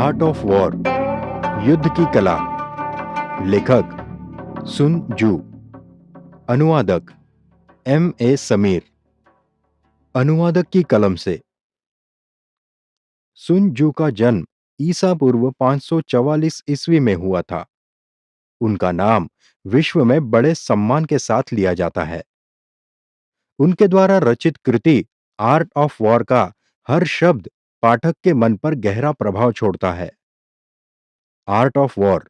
Art of war, युद्ध की कला। लेखक सुन जू। अनुवादक M.A. समीर। अनुवादक की कलम से। सुन जू का जन्म ईसा पूर्व 544 ईस्वी में हुआ था। उनका नाम विश्व में बड़े सम्मान के साथ लिया जाता है। उनके द्वारा रचित कृति आर्ट ऑफ वॉर का हर शब्द पाठक के मन पर गहरा प्रभाव छोड़ता है। आर्ट ऑफ वॉर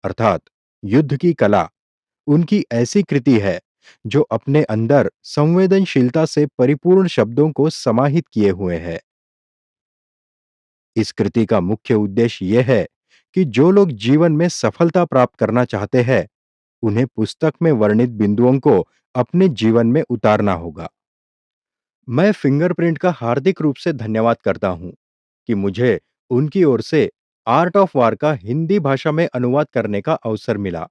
अर्थात युद्ध की कला उनकी ऐसी कृति है जो अपने अंदर संवेदनशीलता से परिपूर्ण शब्दों को समाहित किए हुए है। इस कृति का मुख्य उद्देश्य यह है कि जो लोग जीवन में सफलता प्राप्त करना चाहते हैं, उन्हें पुस्तक में वर्णित बिंदुओं को अपने जीवन में उतारना होगा। मैं फिंगरप्रिंट का हार्दिक रूप से धन्यवाद करता हूं कि मुझे उनकी ओर से आर्ट ऑफ वार का हिंदी भाषा में अनुवाद करने का अवसर मिला।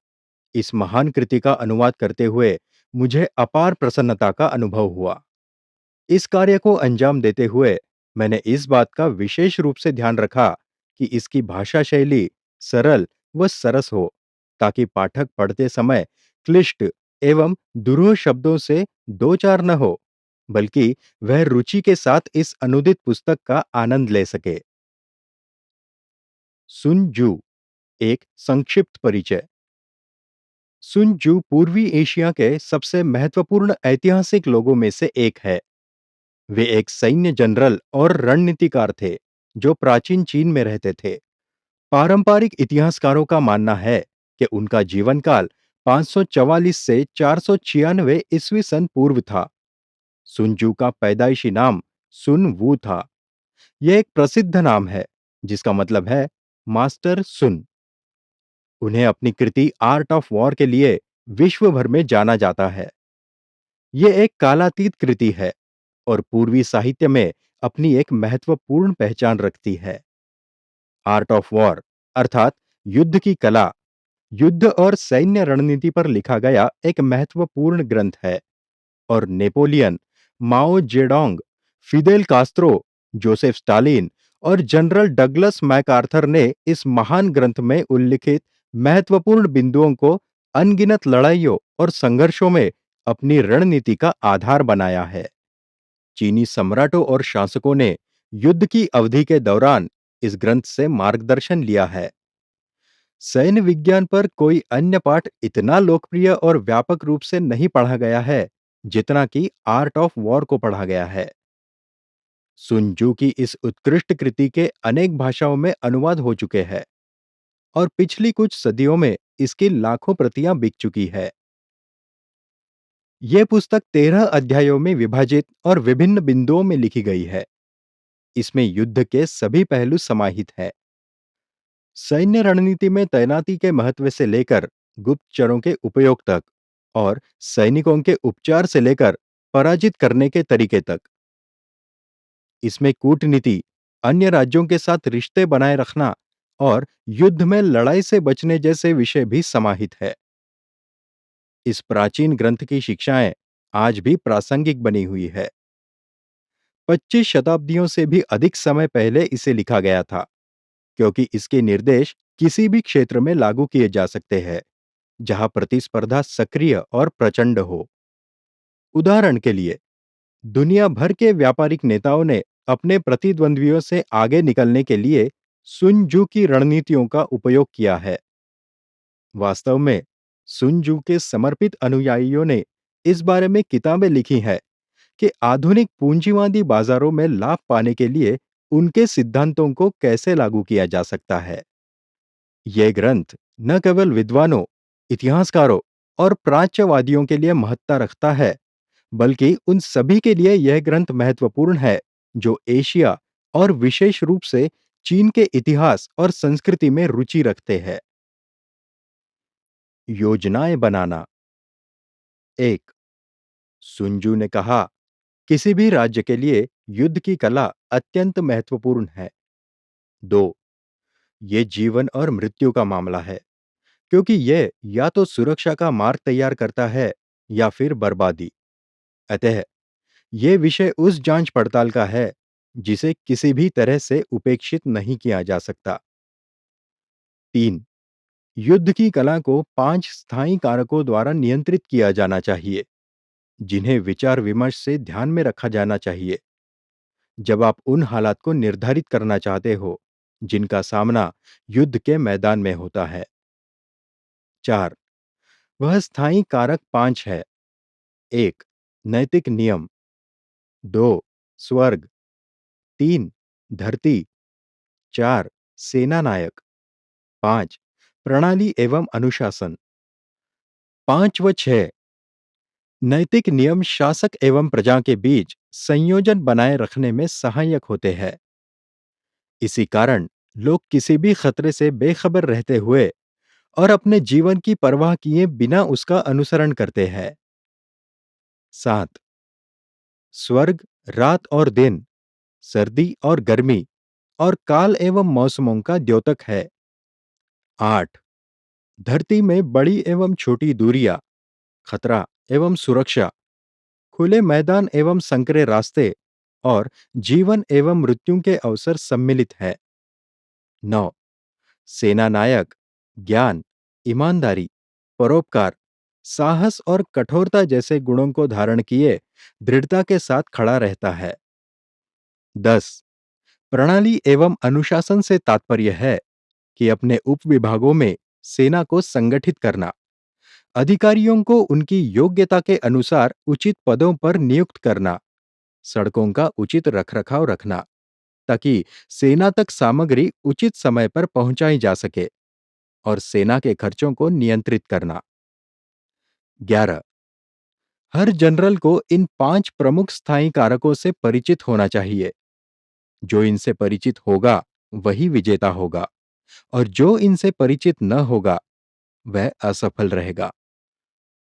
इस महान कृति का अनुवाद करते हुए मुझे अपार प्रसन्नता का अनुभव हुआ। इस कार्य को अंजाम देते हुए मैंने इस बात का विशेष रूप से ध्यान रखा कि इसकी भाषा शैली सरल व सरस हो, ताकि पाठक पढ़ते समय क्लिष्ट एवं दुरूह शब्दों से दो चार न हो, बल्कि वह रुचि के साथ इस अनुदित पुस्तक का आनंद ले सके। सुन जू एक संक्षिप्त परिचय। सुन जू पूर्वी एशिया के सबसे महत्वपूर्ण ऐतिहासिक लोगों में से एक है। वे एक सैन्य जनरल और रणनीतिकार थे जो प्राचीन चीन में रहते थे। पारंपरिक इतिहासकारों का मानना है कि उनका जीवन काल 544 से 496 ईस्वी सन पूर्व था। सुन जू का पैदाइशी नाम सुन वू था। यह एक प्रसिद्ध नाम है जिसका मतलब है मास्टर सुन। उन्हें अपनी कृति आर्ट ऑफ वॉर के लिए विश्व भर में जाना जाता है। यह एक कालातीत कृति है और पूर्वी साहित्य में अपनी एक महत्वपूर्ण पहचान रखती है। आर्ट ऑफ वॉर अर्थात युद्ध की कला युद्ध और सैन्य रणनीति पर लिखा गया एक महत्वपूर्ण ग्रंथ है और नेपोलियन, माओ Zedong, Fidel Castro, Joseph Stalin और जनरल डगलस मैकआर्थर ने इस महान ग्रंथ में उल्लिखित महत्वपूर्ण बिंदुओं को अनगिनत लड़ाइयों और संघर्षों में अपनी रणनीति का आधार बनाया है। चीनी सम्राटों और शासकों ने युद्ध की अवधि के दौरान इस ग्रंथ से मार्गदर्शन लिया है। सैन्य विज्ञान पर कोई अन्य पाठ इतना लोकप्रिय और व्यापक रूप से नहीं पढ़ा गया है जितना कि आर्ट ऑफ वॉर को पढ़ा गया है। सुन जू की इस उत्कृष्ट कृति के अनेक भाषाओं में अनुवाद हो चुके हैं और पिछली कुछ सदियों में इसकी लाखों प्रतियां बिक चुकी है। यह पुस्तक 13 अध्यायों में विभाजित और विभिन्न बिंदुओं में लिखी गई है। इसमें युद्ध के सभी पहलू समाहित हैं। सैन्य रणनीति में तैनाती के महत्व से लेकर गुप्तचरों के उपयोग तक और सैनिकों के उपचार से लेकर पराजित करने के तरीके तक। इसमें कूटनीति, अन्य राज्यों के साथ रिश्ते बनाए रखना और युद्ध में लड़ाई से बचने जैसे विषय भी समाहित है। इस प्राचीन ग्रंथ की शिक्षाएं आज भी प्रासंगिक बनी हुई है। 25 शताब्दियों से भी अधिक समय पहले इसे लिखा गया था, क्योंकि इसके निर्देश किसी भी क्षेत्र में लागू किए जा सकते हैं जहां प्रतिस्पर्धा सक्रिय और प्रचंड हो। उदाहरण के लिए, दुनिया भर के व्यापारिक नेताओं ने अपने प्रतिद्वंद्वियों से आगे निकलने के लिए सुन जू की रणनीतियों का उपयोग किया है। वास्तव में सुन जू के समर्पित अनुयायियों ने इस बारे में किताबें लिखी हैं कि आधुनिक पूंजीवादी बाजारों में लाभ पाने के लिए उनके सिद्धांतों को कैसे लागू किया जा सकता है। यह ग्रंथ न केवल विद्वानों, इतिहासकारों और प्राच्यवादियों के लिए महत्ता रखता है, बल्कि उन सभी के लिए यह ग्रंथ महत्वपूर्ण है जो एशिया और विशेष रूप से चीन के इतिहास और संस्कृति में रुचि रखते हैं। योजनाएं बनाना। 1. सुनजू ने कहा, किसी भी राज्य के लिए युद्ध की कला अत्यंत महत्वपूर्ण है। 2. ये जीवन और मृत्यु का मामला है, क्योंकि यह या तो सुरक्षा का मार्ग तैयार करता है या फिर बर्बादी। अतः यह विषय उस जांच पड़ताल का है जिसे किसी भी तरह से उपेक्षित नहीं किया जा सकता। 3. युद्ध की कला को 5 स्थायी कारकों द्वारा नियंत्रित किया जाना चाहिए, जिन्हें विचार विमर्श से ध्यान में रखा जाना चाहिए जब आप उन हालात को निर्धारित करना चाहते हो जिनका सामना युद्ध के मैदान में होता है। 4. वह स्थायी कारक 5 है। 1. नैतिक नियम। 2. स्वर्ग। 3. धरती। 4. सेना नायक। 5. प्रणाली एवं अनुशासन। 5 व 6 नैतिक नियम शासक एवं प्रजा के बीच संयोजन बनाए रखने में सहायक होते हैं। इसी कारण लोग किसी भी खतरे से बेखबर रहते हुए और अपने जीवन की परवाह किए बिना उसका अनुसरण करते हैं। 7. स्वर्ग, रात और दिन, सर्दी और गर्मी और काल एवं मौसमों का द्योतक है। 8. धरती में बड़ी एवं छोटी दूरियां, खतरा एवं सुरक्षा, खुले मैदान एवं संकरे रास्ते और जीवन एवं मृत्यु के अवसर सम्मिलित है। 9. सेना नायक ज्ञान, ईमानदारी, परोपकार, साहस और कठोरता जैसे गुणों को धारण किए दृढ़ता के साथ खड़ा रहता है। 10. प्रणाली एवं अनुशासन से तात्पर्य है कि अपने उपविभागों में सेना को संगठित करना, अधिकारियों को उनकी योग्यता के अनुसार उचित पदों पर नियुक्त करना, सड़कों का उचित रखरखाव रखना ताकि सेना तक सामग्री उचित समय पर पहुंचाई जा सके और सेना के खर्चों को नियंत्रित करना। 11. हर जनरल को इन 5 प्रमुख स्थायी कारकों से परिचित होना चाहिए। जो इनसे परिचित होगा वही विजेता होगा और जो इनसे परिचित न होगा वह असफल रहेगा।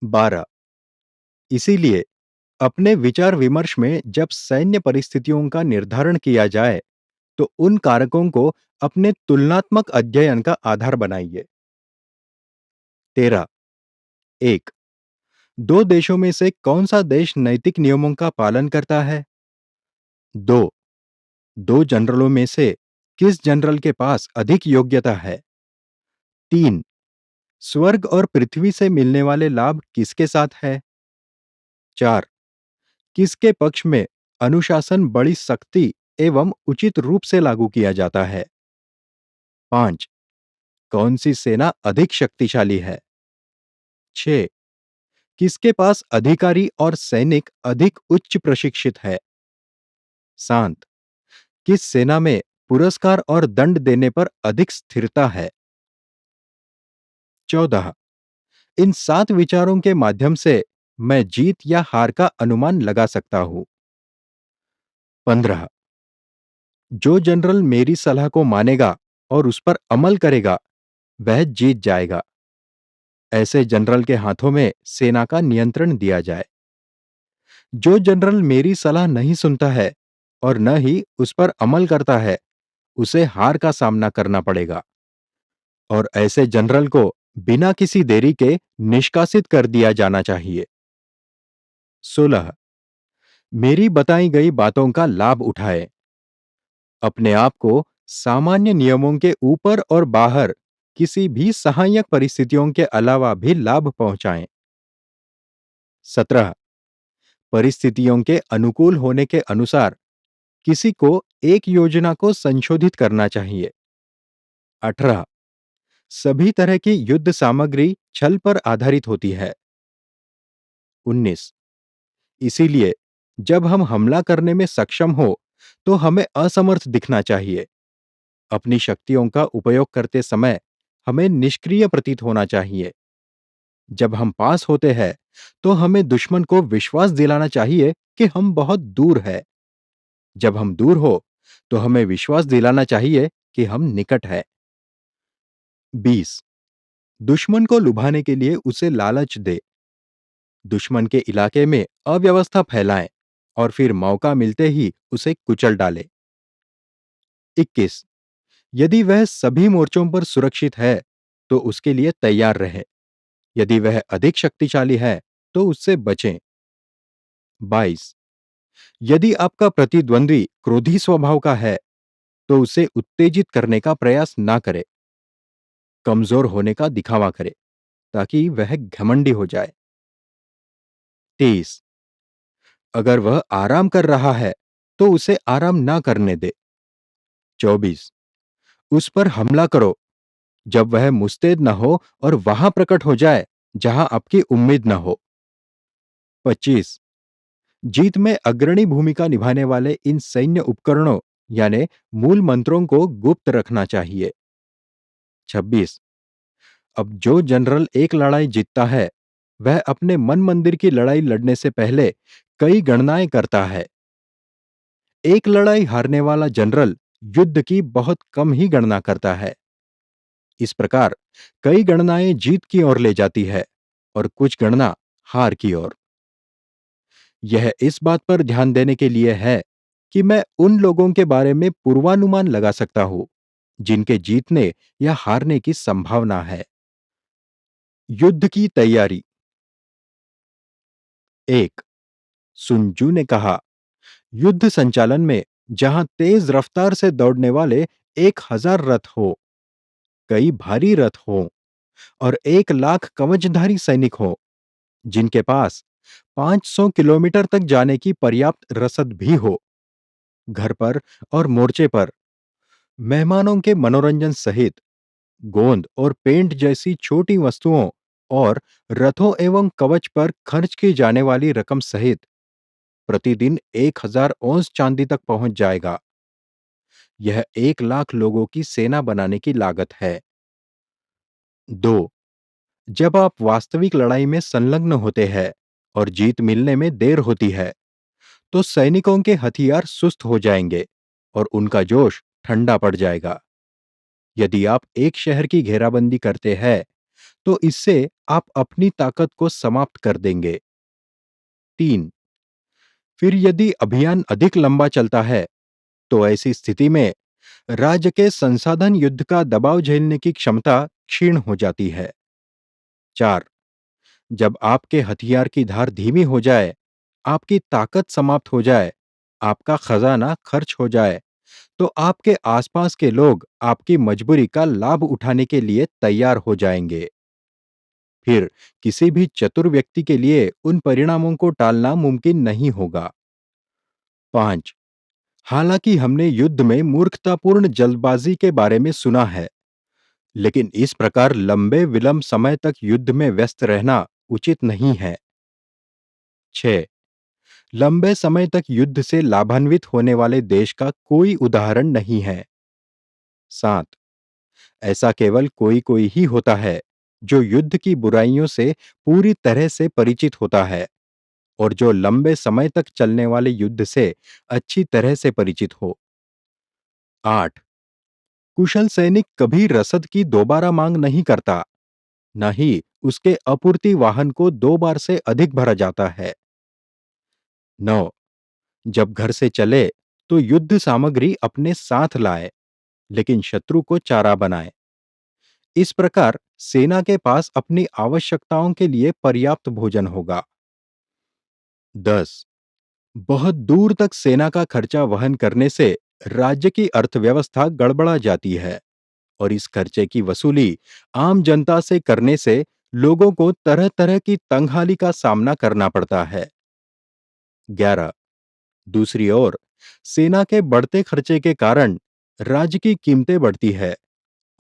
12. इसीलिए अपने विचार विमर्श में जब सैन्य परिस्थितियों का निर्धारण किया जाए तो उन कारकों को अपने तुलनात्मक अध्ययन का आधार बनाइए। 13. 1. दो देशों में से कौन सा देश नैतिक नियमों का पालन करता है? 2. दो जनरलों में से किस जनरल के पास अधिक योग्यता है? 3. स्वर्ग और पृथ्वी से मिलने वाले लाभ किसके साथ है? 4. किसके पक्ष में अनुशासन बड़ी सख्ती एवं उचित रूप से लागू किया जाता है? 5. कौन सी सेना अधिक शक्तिशाली है? 6. किसके पास अधिकारी और सैनिक अधिक उच्च प्रशिक्षित है? 7. किस सेना में पुरस्कार और दंड देने पर अधिक स्थिरता है? 14. इन 7 विचारों के माध्यम से मैं जीत या हार का अनुमान लगा सकता हूं। 15. जो जनरल मेरी सलाह को मानेगा और उस पर अमल करेगा वह जीत जाएगा। ऐसे जनरल के हाथों में सेना का नियंत्रण दिया जाए। जो जनरल मेरी सलाह नहीं सुनता है और न ही उस पर अमल करता है उसे हार का सामना करना पड़ेगा और ऐसे जनरल को बिना किसी देरी के निष्कासित कर दिया जाना चाहिए। 16. मेरी बताई गई बातों का लाभ उठाएं। अपने आप को सामान्य नियमों के ऊपर और बाहर किसी भी सहायक परिस्थितियों के अलावा भी लाभ पहुंचाएं। 17. परिस्थितियों के अनुकूल होने के अनुसार किसी को एक योजना को संशोधित करना चाहिए। 18. सभी तरह की युद्ध सामग्री छल पर आधारित होती है। 19. इसीलिए जब हम हमला करने में सक्षम हो तो हमें असमर्थ दिखना चाहिए। अपनी शक्तियों का उपयोग करते समय हमें निष्क्रिय प्रतीत होना चाहिए। जब हम पास होते हैं तो हमें दुश्मन को विश्वास दिलाना चाहिए कि हम बहुत दूर हैं। जब हम दूर हो तो हमें विश्वास दिलाना चाहिए कि हम निकट हैं। 20. दुश्मन को लुभाने के लिए उसे लालच दे। दुश्मन के इलाके में अव्यवस्था फैलाएं और फिर मौका मिलते ही उसे कुचल डाले। 21. यदि वह सभी मोर्चों पर सुरक्षित है तो उसके लिए तैयार रहे। यदि वह अधिक शक्तिशाली है तो उससे बचें। 22. यदि आपका प्रतिद्वंद्वी क्रोधी स्वभाव का है तो उसे उत्तेजित करने का प्रयास ना करें। कमजोर होने का दिखावा करे ताकि वह घमंडी हो जाए। 30 अगर वह आराम कर रहा है तो उसे आराम ना करने दे। 24 उस पर हमला करो जब वह मुस्तैद न हो और वहां प्रकट हो जाए जहां आपकी उम्मीद न हो। 25 जीत में अग्रणी भूमिका निभाने वाले इन सैन्य उपकरणों यानी मूल मंत्रों को गुप्त रखना चाहिए। 26 अब जो जनरल एक लड़ाई जीतता है वह अपने मन मंदिर की लड़ाई लड़ने से पहले कई गणनाएं करता है। एक लड़ाई हारने वाला जनरल युद्ध की बहुत कम ही गणना करता है। इस प्रकार कई गणनाएं जीत की ओर ले जाती है और कुछ गणना हार की ओर। यह इस बात पर ध्यान देने के लिए है कि मैं उन लोगों के बारे में पूर्वानुमान लगा सकता हूं जिनके जीतने या हारने की संभावना है। युद्ध की तैयारी। 1 सुनजू ने कहा, युद्ध संचालन में जहां तेज रफ्तार से दौड़ने वाले 1000 रथ हो, कई भारी रथ हो और 1 लाख कवचधारी सैनिक हो जिनके पास 500 किलोमीटर तक जाने की पर्याप्त रसद भी हो, घर पर और मोर्चे पर मेहमानों के मनोरंजन सहित गोंद और पेंट जैसी छोटी वस्तुओं और रथों एवं कवच पर खर्च की जाने वाली रकम सहित प्रतिदिन 1000 औंस चांदी तक पहुंच जाएगा। यह 1 लाख लोगों की सेना बनाने की लागत है। 2 जब आप वास्तविक लड़ाई में संलग्न होते हैं और जीत मिलने में देर होती है तो सैनिकों के हथियार सुस्त हो जाएंगे और उनका जोश ठंडा पड़ जाएगा। यदि आप एक शहर की घेराबंदी करते हैं तो इससे आप अपनी ताकत को समाप्त कर देंगे। 3 फिर यदि अभियान अधिक लंबा चलता है तो ऐसी स्थिति में राज्य के संसाधन युद्ध का दबाव झेलने की क्षमता क्षीण हो जाती है। 4 जब आपके हथियार की धार धीमी हो जाए, आपकी ताकत समाप्त हो जाए, आपका खजाना खर्च हो जाए तो आपके आसपास के लोग आपकी मजबूरी का लाभ उठाने के लिए तैयार हो जाएंगे। फिर किसी भी चतुर व्यक्ति के लिए उन परिणामों को टालना मुमकिन नहीं होगा। 5 हालांकि हमने युद्ध में मूर्खतापूर्ण जल्दबाजी के बारे में सुना है, लेकिन इस प्रकार लंबे विलंब समय तक युद्ध में व्यस्त रहना उचित नहीं है। 6 लंबे समय तक युद्ध से लाभान्वित होने वाले देश का कोई उदाहरण नहीं है। 7 ऐसा केवल कोई कोई ही होता है जो युद्ध की बुराइयों से पूरी तरह से परिचित होता है और जो लंबे समय तक चलने वाले युद्ध से अच्छी तरह से परिचित हो। 8 कुशल सैनिक कभी रसद की दोबारा मांग नहीं करता, न ही उसके आपूर्ति वाहन को 2 बार से अधिक भरा जाता है। 9 जब घर से चले तो युद्ध सामग्री अपने साथ लाए, लेकिन शत्रु को चारा बनाए। इस प्रकार सेना के पास अपनी आवश्यकताओं के लिए पर्याप्त भोजन होगा। 10 बहुत दूर तक सेना का खर्चा वहन करने से राज्य की अर्थव्यवस्था गड़बड़ा जाती है और इस खर्चे की वसूली आम जनता से करने से लोगों को तरह तरह की तंगहाली का सामना करना पड़ता है। 11 दूसरी ओर सेना के बढ़ते खर्चे के कारण राज्य की कीमतें बढ़ती है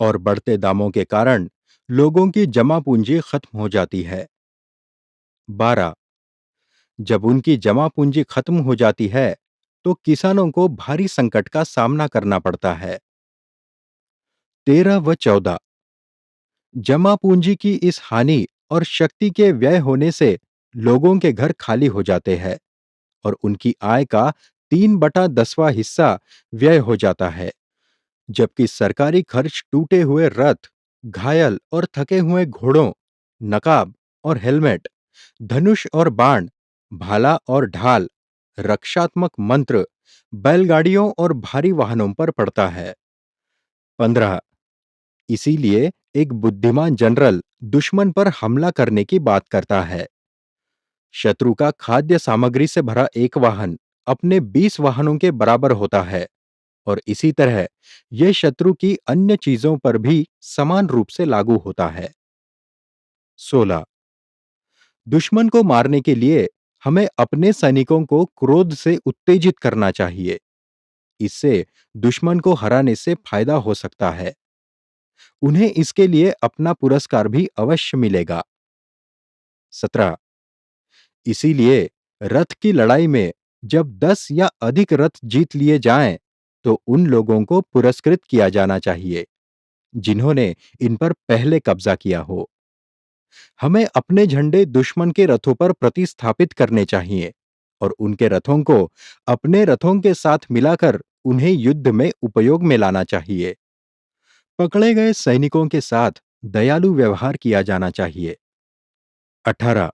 और बढ़ते दामों के कारण लोगों की जमा पूंजी खत्म हो जाती है। 12 जब उनकी जमा पूंजी खत्म हो जाती है तो किसानों को भारी संकट का सामना करना पड़ता है। 13 व 14 जमा पूंजी की इस हानि और शक्ति के व्यय होने से लोगों के घर खाली हो जाते हैं और उनकी आय का 3/10वां हिस्सा व्यय हो जाता है, जबकि सरकारी खर्च टूटे हुए रथ, घायल और थके हुए घोड़ों, नकाब और हेलमेट, धनुष और बाण, भाला और ढाल, रक्षात्मक मंत्र, बैलगाड़ियों और भारी वाहनों पर पड़ता है। 15 इसीलिए एक बुद्धिमान जनरल दुश्मन पर हमला करने की बात करता है। शत्रु का खाद्य सामग्री से भरा एक वाहन अपने 20 वाहनों के बराबर होता है और इसी तरह यह शत्रु की अन्य चीजों पर भी समान रूप से लागू होता है। 16 दुश्मन को मारने के लिए हमें अपने सैनिकों को क्रोध से उत्तेजित करना चाहिए। इससे दुश्मन को हराने से फायदा हो सकता है। उन्हें इसके लिए अपना पुरस्कार भी अवश्य मिलेगा। 17 इसीलिए रथ की लड़ाई में जब 10 या अधिक रथ जीत लिए जाएं, तो उन लोगों को पुरस्कृत किया जाना चाहिए जिन्होंने इन पर पहले कब्जा किया हो। हमें अपने झंडे दुश्मन के रथों पर प्रतिस्थापित करने चाहिए और उनके रथों को अपने रथों के साथ मिलाकर उन्हें युद्ध में उपयोग में लाना चाहिए। पकड़े गए सैनिकों के साथ दयालु व्यवहार किया जाना चाहिए। 18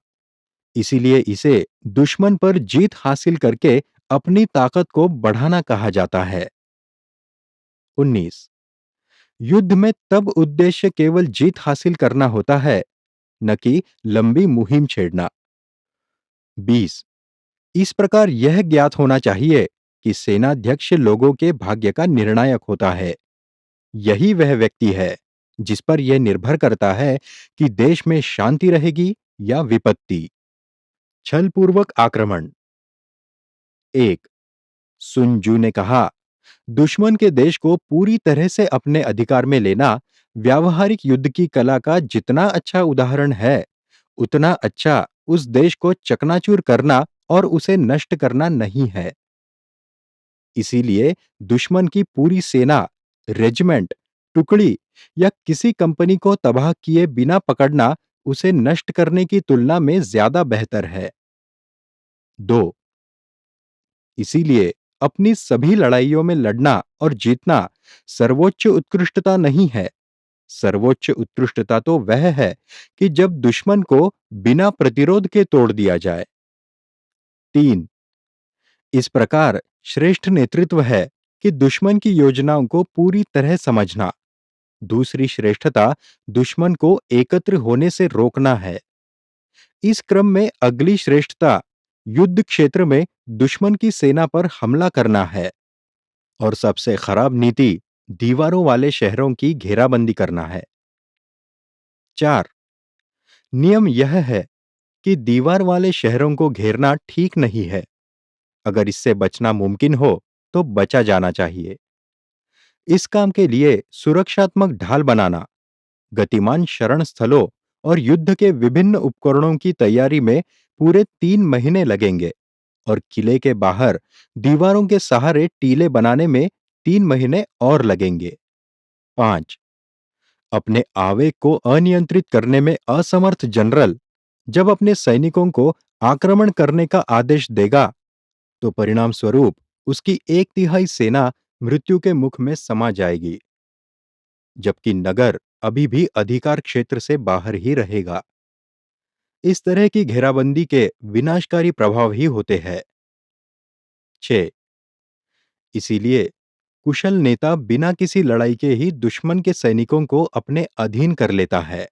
इसीलिए इसे दुश्मन पर जीत हासिल करके अपनी ताकत को बढ़ाना कहा जाता है। 19 युद्ध में तब उद्देश्य केवल जीत हासिल करना होता है, न कि लंबी मुहिम छेड़ना। 20 इस प्रकार यह ज्ञात होना चाहिए कि सेनाध्यक्ष लोगों के भाग्य का निर्णायक होता है। यही वह व्यक्ति है जिस पर यह निर्भर करता है कि देश में शांति रहेगी या विपत्ति। छलपूर्वक आक्रमण। 1 सुन जू ने कहा, दुश्मन के देश को पूरी तरह से अपने अधिकार में लेना व्यावहारिक युद्ध की कला का जितना अच्छा उदाहरण है, उतना अच्छा उस देश को चकनाचूर करना और उसे नष्ट करना नहीं है। इसीलिए दुश्मन की पूरी सेना, रेजिमेंट, टुकड़ी या किसी कंपनी को तबाह किए बिना पकड़ना उसे नष्ट करने की तुलना में ज्यादा बेहतर है। 2 इसीलिए अपनी सभी लड़ाइयों में लड़ना और जीतना सर्वोच्च उत्कृष्टता नहीं है। सर्वोच्च उत्कृष्टता तो वह है कि जब दुश्मन को बिना प्रतिरोध के तोड़ दिया जाए। 3 इस प्रकार श्रेष्ठ नेतृत्व है कि दुश्मन की योजनाओं को पूरी तरह समझना। दूसरी श्रेष्ठता दुश्मन को एकत्र होने से रोकना है। इस क्रम में अगली श्रेष्ठता युद्ध क्षेत्र में दुश्मन की सेना पर हमला करना है और सबसे खराब नीति दीवारों वाले शहरों की घेराबंदी करना है। 4 नियम यह है कि दीवार वाले शहरों को घेरना ठीक नहीं है। अगर इससे बचना मुमकिन हो तो बचा जाना चाहिए। इस काम के लिए सुरक्षात्मक ढाल बनाना, गतिमान शरण स्थलों और युद्ध के विभिन्न उपकरणों की तैयारी में पूरे 3 महीने लगेंगे और किले के बाहर दीवारों के सहारे टीले बनाने में 3 महीने और लगेंगे। 5 अपने आवेग को अनियंत्रित करने में असमर्थ जनरल जब अपने सैनिकों को आक्रमण करने का आदेश देगा, तो परिणाम स्वरूप उसकी 1/3 सेना मृत्यु के मुख में समा जाएगी, जबकि नगर अभी भी अधिकार क्षेत्र से बाहर ही रहेगा। इस तरह की घेराबंदी के विनाशकारी प्रभाव ही होते हैं। 6 इसीलिए कुशल नेता बिना किसी लड़ाई के ही दुश्मन के सैनिकों को अपने अधीन कर लेता है।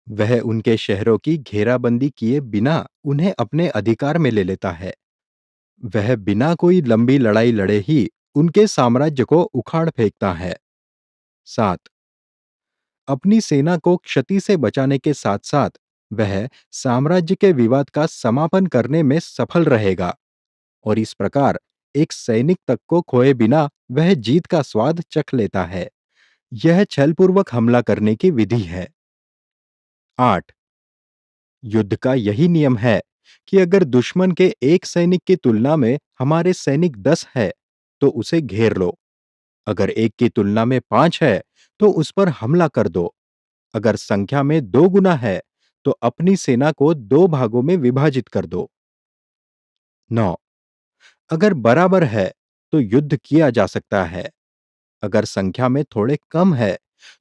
वह उनके शहरों की घेराबंदी किए बिना उन्हें अपने अधिकार में ले लेता है। वह बिना कोई लंबी लड़ाई लड़े ही उनके साम्राज्य को उखाड़ फेंकता है। 7 अपनी सेना को क्षति से बचाने के साथ साथ वह साम्राज्य के विवाद का समापन करने में सफल रहेगा और इस प्रकार एक सैनिक तक को खोए बिना वह जीत का स्वाद चख लेता है। यह छलपूर्वक हमला करने की विधि है। 8 युद्ध का यही नियम है कि अगर दुश्मन के एक सैनिक की तुलना में हमारे सैनिक 10 है, तो उसे घेर लो। अगर एक की तुलना में 5 है, तो उस पर हमला कर दो। अगर संख्या में 2 गुना है, तो अपनी सेना को 2 भागों में विभाजित कर दो। 9 अगर बराबर है, तो युद्ध किया जा सकता है। अगर संख्या में थोड़े कम है,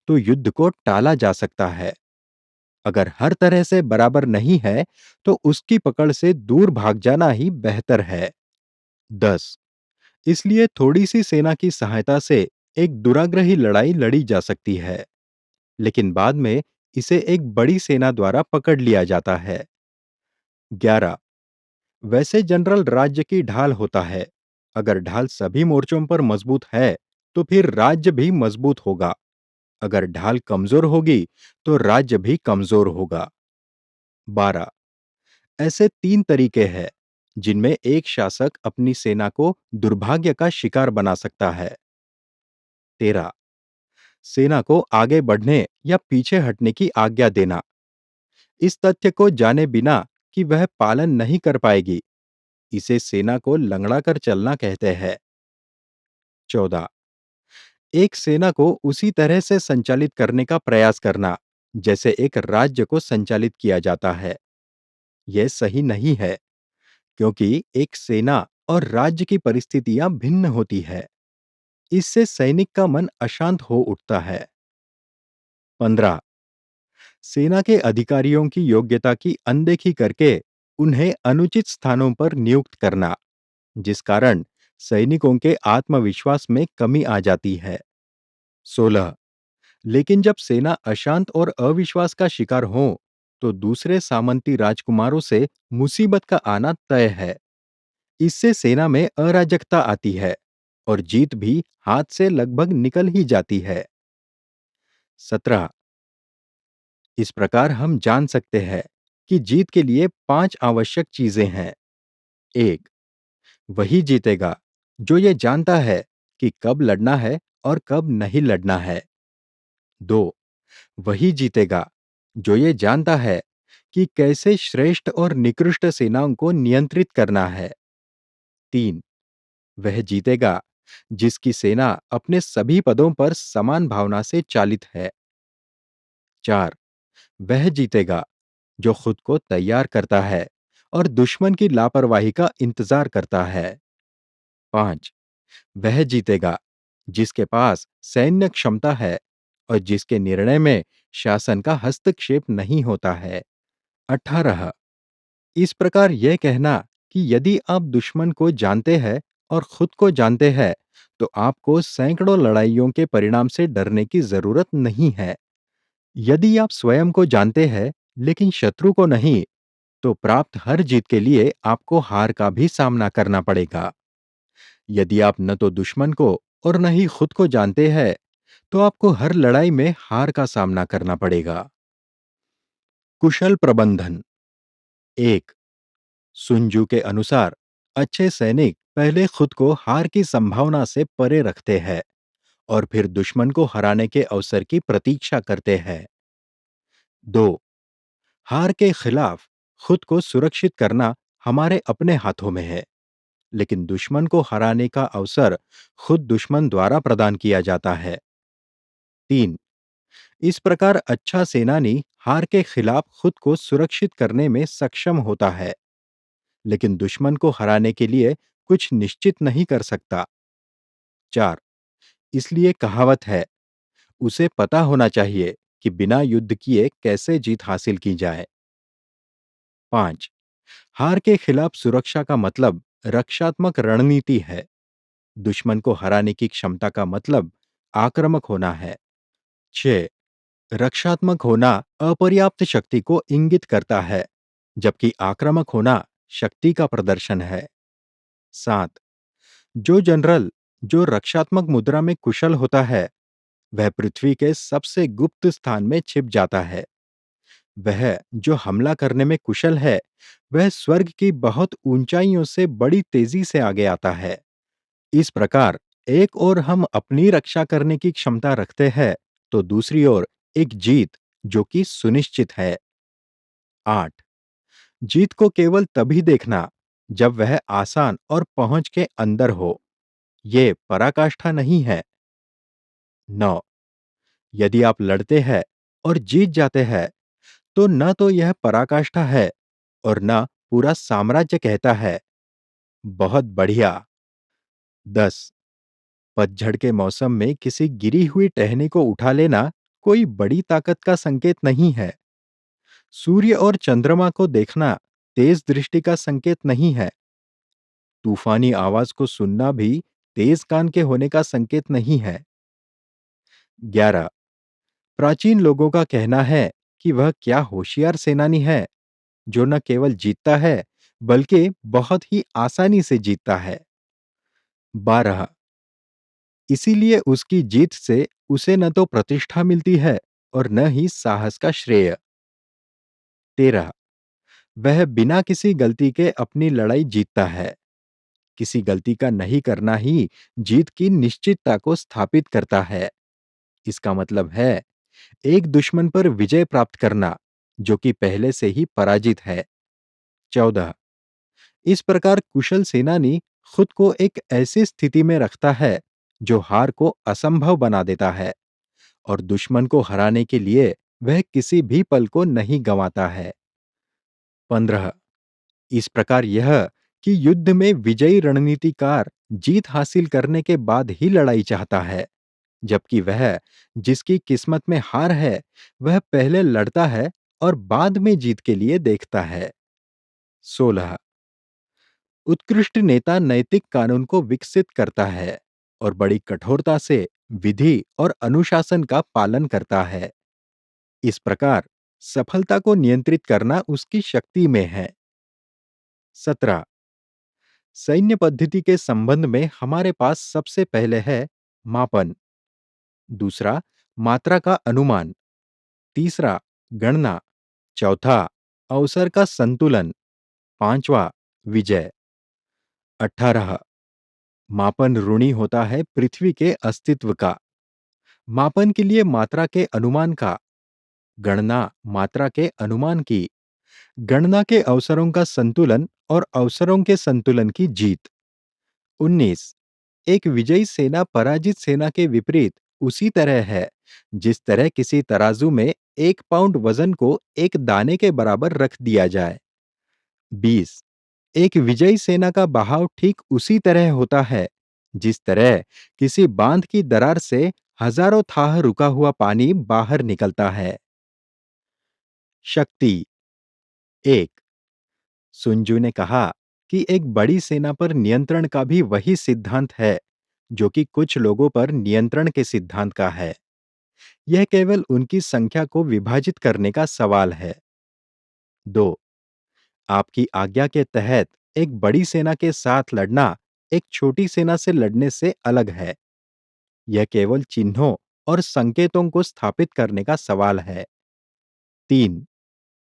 तो युद्ध को टाला जा सकता है। अगर हर तरह से बराबर नहीं है, तो उसकी पकड़ से दूर भाग जाना ही बेहतर है। 10 इसलिए थोड़ी सी सेना की सहायता से एक दुराग्रही लड़ाई लड़ी जा सकती है, लेकिन बाद में इसे एक बड़ी सेना द्वारा पकड़ लिया जाता है। 11 वैसे जनरल राज्य की ढाल होता है, अगर ढाल सभी मोर्चों पर मजबूत है, तो फिर राज्य भी मजबूत होगा। अगर ढाल कमजोर होगी, तो राज्य भी कमजोर होगा। 12 ऐसे 3 तरीके हैं जिनमें एक शासक अपनी सेना को दुर्भाग्य का शिकार बना सकता है। 13 सेना को आगे बढ़ने या पीछे हटने की आज्ञा देना, इस तथ्य को जाने बिना कि वह पालन नहीं कर पाएगी, इसे सेना को लंगड़ा कर चलना कहते हैं। 14 एक सेना को उसी तरह से संचालित करने का प्रयास करना जैसे एक राज्य को संचालित किया जाता है। यह सही नहीं है, क्योंकि एक सेना और राज्य की परिस्थितियां भिन्न होती है। इससे सैनिक का मन अशांत हो उठता है। 15 सेना के अधिकारियों की योग्यता की अनदेखी करके उन्हें अनुचित स्थानों पर नियुक्त करना, जिस कारण सैनिकों के आत्मविश्वास में कमी आ जाती है। 16 लेकिन जब सेना अशांत और अविश्वास का शिकार हो, तो दूसरे सामंती राजकुमारों से मुसीबत का आना तय है। इससे सेना में अराजकता आती है और जीत भी हाथ से लगभग निकल ही जाती है। 17 इस प्रकार हम जान सकते हैं कि जीत के लिए 5 आवश्यक चीजें हैं। 1 वही जीतेगा जो ये जानता है कि कब लड़ना है और कब नहीं लड़ना है। 2 वही जीतेगा जो ये जानता है कि कैसे श्रेष्ठ और निकृष्ट सेनाओं को नियंत्रित करना है। 3 वह जीतेगा जिसकी सेना अपने सभी पदों पर समान भावना से चालित है। 4 वह जीतेगा जो खुद को तैयार करता है और दुश्मन की लापरवाही का इंतजार करता है। 5 वह जीतेगा जिसके पास सैन्य क्षमता है और जिसके निर्णय में शासन का हस्तक्षेप नहीं होता है। 18 इस प्रकार यह कहना कि यदि आप दुश्मन को जानते हैं और खुद को जानते हैं, तो आपको सैकड़ों लड़ाइयों के परिणाम से डरने की जरूरत नहीं है। यदि आप स्वयं को जानते हैं लेकिन शत्रु को नहीं, तो प्राप्त हर जीत के लिए आपको हार का भी सामना करना पड़ेगा। यदि आप न तो दुश्मन को और न ही खुद को जानते हैं, तो आपको हर लड़ाई में हार का सामना करना पड़ेगा। कुशल प्रबंधन। 1 सुनजू के अनुसार अच्छे सैनिक पहले खुद को हार की संभावना से परे रखते हैं और फिर दुश्मन को हराने के अवसर की प्रतीक्षा करते हैं। 2 हार के खिलाफ खुद को सुरक्षित करना हमारे अपने हाथों में है, लेकिन दुश्मन को हराने का अवसर खुद दुश्मन द्वारा प्रदान किया जाता है। 3 इस प्रकार अच्छा सेनानी हार के खिलाफ खुद को सुरक्षित करने में सक्षम होता है, लेकिन दुश्मन को हराने के लिए कुछ निश्चित नहीं कर सकता। 4 इसलिए कहावत है, उसे पता होना चाहिए कि बिना युद्ध किए कैसे जीत हासिल की जाए। 5 हार के खिलाफ सुरक्षा का मतलब रक्षात्मक रणनीति है। दुश्मन को हराने की क्षमता का मतलब आक्रामक होना है। 6 रक्षात्मक होना अपर्याप्त शक्ति को इंगित करता है, जबकि आक्रामक होना शक्ति का प्रदर्शन है। 7 जो जनरल जो रक्षात्मक मुद्रा में कुशल होता है, वह पृथ्वी के सबसे गुप्त स्थान में छिप जाता है। वह जो हमला करने में कुशल है, वह स्वर्ग की बहुत ऊंचाइयों से बड़ी तेजी से आगे आता है। इस प्रकार एक ओर हम अपनी रक्षा करने की क्षमता रखते हैं, तो दूसरी ओर एक जीत जो कि सुनिश्चित है। 8 जीत को केवल तभी देखना जब वह आसान और पहुंच के अंदर हो। ये पराकाष्ठा नहीं है। 9 यदि आप लड़ते हैं और जीत जाते हैं, तो न तो यह पराकाष्ठा है और न पूरा साम्राज्य कहता है, बहुत बढ़िया। 10 पतझड़ के मौसम में किसी गिरी हुई टहनी को उठा लेना कोई बड़ी ताकत का संकेत नहीं है। सूर्य और चंद्रमा को देखना तेज दृष्टि का संकेत नहीं है। तूफानी आवाज को सुनना भी तेज कान के होने का संकेत नहीं है। 11 प्राचीन लोगों का कहना है कि वह क्या होशियार सेनानी है जो न केवल जीतता है, बल्कि बहुत ही आसानी से जीतता है। 12 इसीलिए उसकी जीत से उसे न तो प्रतिष्ठा मिलती है और न ही साहस का श्रेय। 13 वह बिना किसी गलती के अपनी लड़ाई जीतता है। किसी गलती का नहीं करना ही जीत की निश्चितता को स्थापित करता है। इसका मतलब है एक दुश्मन पर विजय प्राप्त करना जो कि पहले से ही पराजित है। 14 इस प्रकार कुशल सेनानी खुद को एक ऐसी स्थिति में रखता है जो हार को असंभव बना देता है और दुश्मन को हराने के लिए वह किसी भी पल को नहीं गंवाता है। 15 इस प्रकार यह कि युद्ध में विजयी रणनीतिकार जीत हासिल करने के बाद ही लड़ाई चाहता है, जबकि वह जिसकी किस्मत में हार है वह पहले लड़ता है और बाद में जीत के लिए देखता है। 16 उत्कृष्ट नेता नैतिक कानून को विकसित करता है और बड़ी कठोरता से विधि और अनुशासन का पालन करता है। इस प्रकार सफलता को नियंत्रित करना उसकी शक्ति में है। 17 सैन्य पद्धति के संबंध में हमारे पास सबसे पहले है मापन, दूसरा मात्रा का अनुमान, तीसरा गणना, चौथा अवसर का संतुलन, पांचवा विजय। 18 मापन ऋणी होता है पृथ्वी के अस्तित्व का, मापन के लिए मात्रा के अनुमान का, गणना मात्रा के अनुमान की, गणना के अवसरों का संतुलन और अवसरों के संतुलन की जीत। 19 एक विजयी सेना पराजित सेना के विपरीत उसी तरह है जिस तरह किसी तराजू में 1 पाउंड वजन को एक दाने के बराबर रख दिया जाए। 20 एक विजयी सेना का बहाव ठीक उसी तरह होता है जिस तरह किसी बांध की दरार से हजारों थाह रुका हुआ पानी बाहर निकलता है। शक्ति। 1 सुनजू ने कहा कि एक बड़ी सेना पर नियंत्रण का भी वही सिद्धांत है जो कि कुछ लोगों पर नियंत्रण के सिद्धांत का है। यह केवल उनकी संख्या को विभाजित करने का सवाल है। 2 आपकी आज्ञा के तहत एक बड़ी सेना के साथ लड़ना एक छोटी सेना से लड़ने से अलग है। यह केवल चिन्हों और संकेतों को स्थापित करने का सवाल है। 3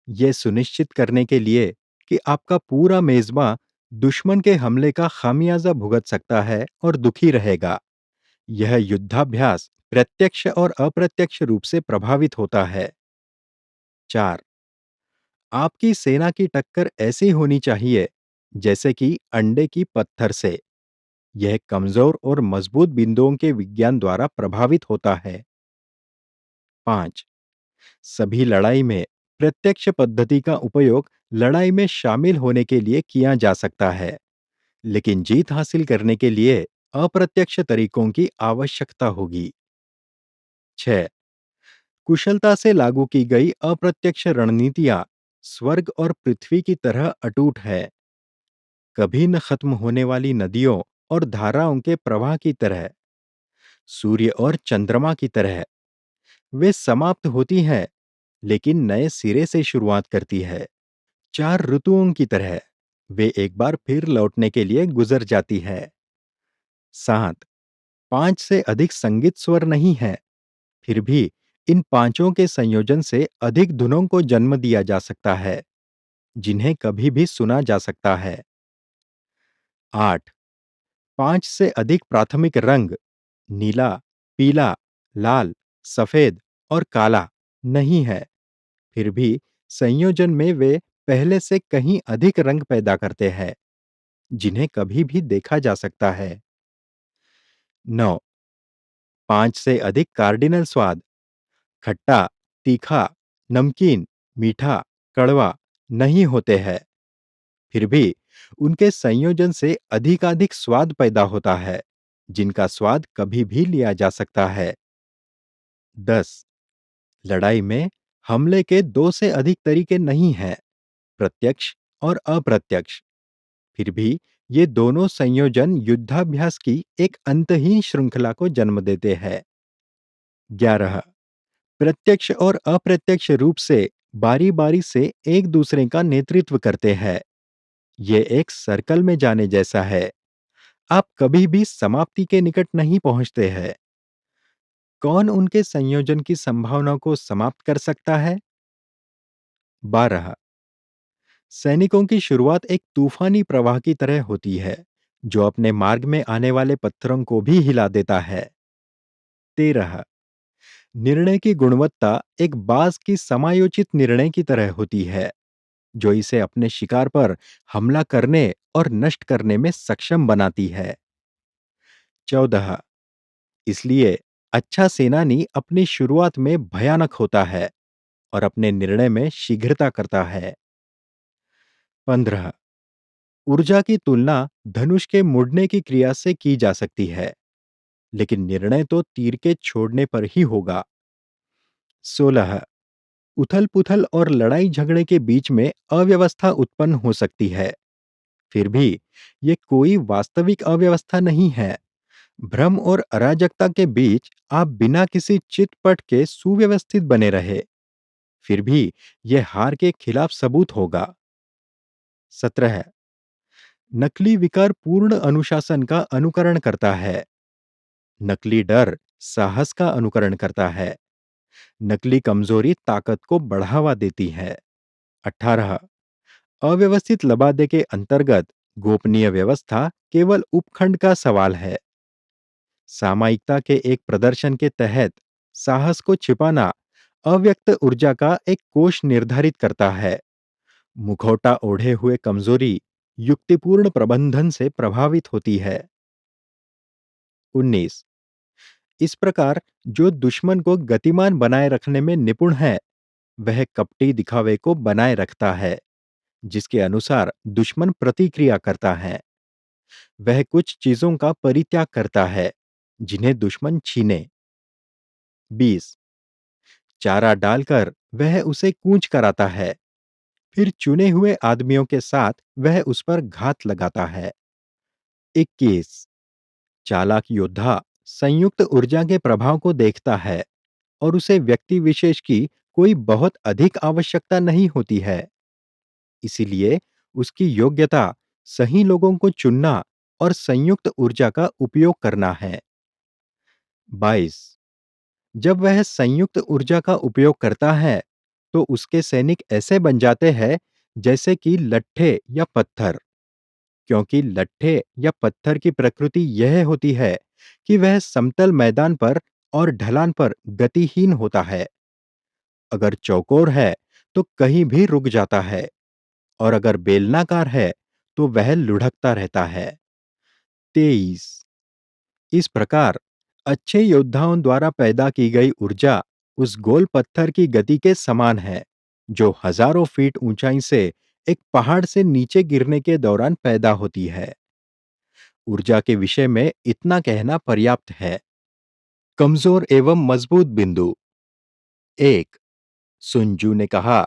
यह सुनिश्चित करने के लिए कि आपका पूरा मेजबान दुश्मन के हमले का खामियाजा भुगत सकता है और दुखी रहेगा, यह युद्धाभ्यास प्रत्यक्ष और अप्रत्यक्ष रूप से प्रभावित होता है। 4 आपकी सेना की टक्कर ऐसी होनी चाहिए जैसे कि अंडे की पत्थर से। यह कमजोर और मजबूत बिंदुओं के विज्ञान द्वारा प्रभावित होता है। 5 सभी लड़ाई में प्रत्यक्ष पद्धति का उपयोग लड़ाई में शामिल होने के लिए किया जा सकता है, लेकिन जीत हासिल करने के लिए अप्रत्यक्ष तरीकों की आवश्यकता होगी। 6 कुशलता से लागू की गई अप्रत्यक्ष रणनीतियां स्वर्ग और पृथ्वी की तरह अटूट है, कभी न खत्म होने वाली नदियों और धाराओं के प्रवाह की तरह, सूर्य और चंद्रमा की तरह। वे समाप्त होती हैं लेकिन नए सिरे से शुरुआत करती है। 4 ऋतुओं की तरह वे एक बार फिर लौटने के लिए गुजर जाती है। 7 5 से अधिक संगीत स्वर नहीं है, फिर भी इन पांचों के संयोजन से अधिक धुनों को जन्म दिया जा सकता है जिन्हें कभी भी सुना जा सकता है। 8 5 से अधिक प्राथमिक रंग नीला, पीला, लाल, सफेद और काला नहीं है, फिर भी संयोजन में वे पहले से कहीं अधिक रंग पैदा करते हैं जिन्हें कभी भी देखा जा सकता है। 9 5 से अधिक कार्डिनल स्वाद खट्टा, तीखा, नमकीन, मीठा, कड़वा नहीं होते हैं, फिर भी उनके संयोजन से अधिकाधिक स्वाद पैदा होता है जिनका स्वाद कभी भी लिया जा सकता है। 10 लड़ाई में हमले के 2 से अधिक तरीके नहीं हैं, प्रत्यक्ष और अप्रत्यक्ष, फिर भी ये दोनों संयोजन युद्धाभ्यास की एक अंतहीन श्रृंखला को जन्म देते हैं। 11 प्रत्यक्ष और अप्रत्यक्ष रूप से बारी बारी से एक दूसरे का नेतृत्व करते हैं। ये एक सर्कल में जाने जैसा है। आप कभी भी समाप्ति के निकट नहीं पहुंचते हैं। कौन उनके संयोजन की संभावना को समाप्त कर सकता है? 12। सैनिकों की शुरुआत एक तूफानी प्रवाह की तरह होती है, जो अपने मार्ग में आने वाले पत्थरों को भी हिला देता है। 13। निर्णय की गुणवत्ता एक बाज की समायोजित निर्णय की तरह होती है, जो इसे अपने शिकार पर हमला करने और नष्ट करने में सक्षम बनाती है। 14। इसलिए अच्छा सेनानी अपनी शुरुआत में भयानक होता है और अपने निर्णय में शीघ्रता करता है। 15। ऊर्जा की तुलना धनुष के मुड़ने की क्रिया से की जा सकती है, लेकिन निर्णय तो तीर के छोड़ने पर ही होगा। 16। उथल पुथल और लड़ाई झगड़े के बीच में अव्यवस्था उत्पन्न हो सकती है, फिर भी यह कोई वास्तविक अव्यवस्था नहीं है। भ्रम और अराजकता के बीच आप बिना किसी चितपट के सुव्यवस्थित बने रहे, फिर भी यह हार के खिलाफ सबूत होगा। 17। नकली विकार पूर्ण अनुशासन का अनुकरण करता है। नकली डर साहस का अनुकरण करता है। नकली कमजोरी ताकत को बढ़ावा देती है। 18। अव्यवस्थित लबादे के अंतर्गत गोपनीय व्यवस्था केवल उपखंड का सवाल है। सामयिकता के एक प्रदर्शन के तहत साहस को छिपाना अव्यक्त ऊर्जा का एक कोष निर्धारित करता है। मुखौटा ओढ़े हुए कमजोरी युक्तिपूर्ण प्रबंधन से प्रभावित होती है। 19। इस प्रकार जो दुश्मन को गतिमान बनाए रखने में निपुण है, वह कपटी दिखावे को बनाए रखता है, जिसके अनुसार दुश्मन प्रतिक्रिया करता है। वह कुछ चीजों का परित्याग करता है जिन्हें दुश्मन छीने। 20। चारा डालकर वह उसे कूच कराता है, फिर चुने हुए आदमियों के साथ वह उस पर घात लगाता है। 21। चालाक योद्धा संयुक्त ऊर्जा के प्रभाव को देखता है और उसे व्यक्ति विशेष की कोई बहुत अधिक आवश्यकता नहीं होती है। इसीलिए उसकी योग्यता सही लोगों को चुनना और संयुक्त ऊर्जा का उपयोग करना है। 22। जब वह संयुक्त ऊर्जा का उपयोग करता है, तो उसके सैनिक ऐसे बन जाते हैं जैसे कि लट्ठे या पत्थर, क्योंकि लट्ठे या पत्थर की प्रकृति यह होती है कि वह समतल मैदान पर और ढलान पर गतिहीन होता है। अगर चौकोर है तो कहीं भी रुक जाता है, और अगर बेलनाकार है तो वह लुढ़कता रहता है। 23। इस प्रकार अच्छे योद्धाओं द्वारा पैदा की गई ऊर्जा उस गोल पत्थर की गति के समान है, जो हजारों फीट ऊंचाई से एक पहाड़ से नीचे गिरने के दौरान पैदा होती है। ऊर्जा के विषय में इतना कहना पर्याप्त है। कमजोर एवं मजबूत बिंदु। 1। सुन ने कहा,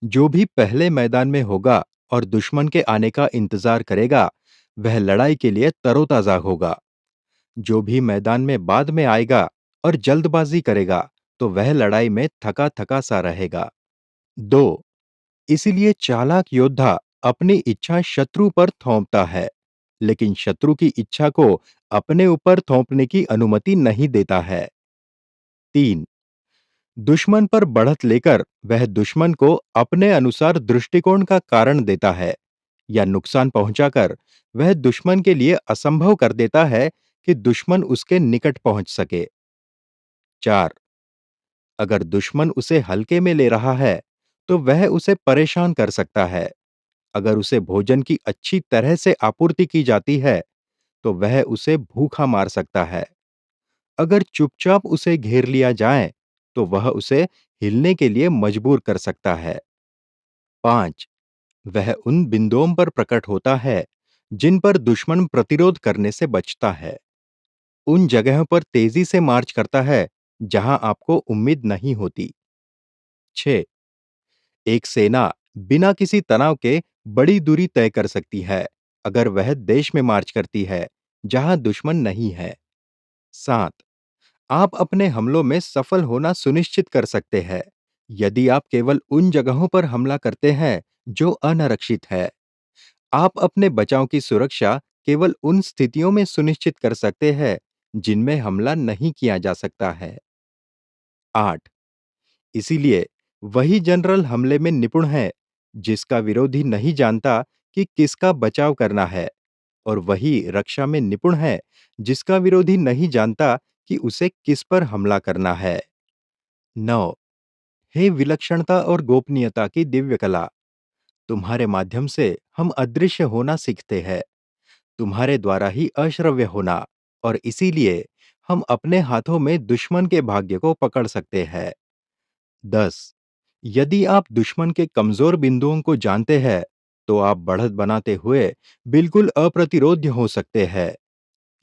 जो भी पहले मैदान में होगा और दुश्मन के आने का इंतजार करेगा, वह लड़ाई के लिए तरोताजा होगा। जो भी मैदान में बाद में आएगा और जल्दबाजी करेगा, तो वह लड़ाई में थका थका सा रहेगा। 2। इसीलिए चालाक योद्धा अपनी इच्छा शत्रु पर थोपता है, लेकिन शत्रु की इच्छा को अपने ऊपर थोपने की अनुमति नहीं देता है। 3। दुश्मन पर बढ़त लेकर वह दुश्मन को अपने अनुसार दृष्टिकोण का कारण देता है, या नुकसान पहुंचाकर वह दुश्मन के लिए असंभव कर देता है कि दुश्मन उसके निकट पहुंच सके। 4। अगर दुश्मन उसे हल्के में ले रहा है, तो वह उसे परेशान कर सकता है। अगर उसे भोजन की अच्छी तरह से आपूर्ति की जाती है, तो वह उसे भूखा मार सकता है। अगर चुपचाप उसे घेर लिया जाए, तो वह उसे हिलने के लिए मजबूर कर सकता है। 5। वह उन बिंदुओं पर प्रकट होता है जिन पर दुश्मन प्रतिरोध करने से बचता है। उन जगहों पर तेजी से मार्च करता है जहां आपको उम्मीद नहीं होती। 6। एक सेना बिना किसी तनाव के बड़ी दूरी तय कर सकती है अगर वह देश में मार्च करती है जहां दुश्मन नहीं है। 7। आप अपने हमलों में सफल होना सुनिश्चित कर सकते हैं यदि आप केवल उन जगहों पर हमला करते हैं जो अनारक्षित है। आप अपने बचाव की सुरक्षा केवल उन स्थितियों में सुनिश्चित कर सकते हैं जिनमें हमला नहीं किया जा सकता है। 8। इसीलिए वही जनरल हमले में निपुण है जिसका विरोधी नहीं जानता कि किसका बचाव करना है, और वही रक्षा में निपुण है जिसका विरोधी नहीं जानता कि उसे किस पर हमला करना है। 9। हे विलक्षणता और गोपनीयता की दिव्य कला, तुम्हारे माध्यम से हम अदृश्य होना सीखते हैं, तुम्हारे द्वारा ही अश्रव्य होना, और इसीलिए हम अपने हाथों में दुश्मन के भाग्य को पकड़ सकते हैं। 10। यदि आप दुश्मन के कमजोर बिंदुओं को जानते हैं, तो आप बढ़त बनाते हुए बिल्कुल अप्रतिरोध्य हो सकते हैं।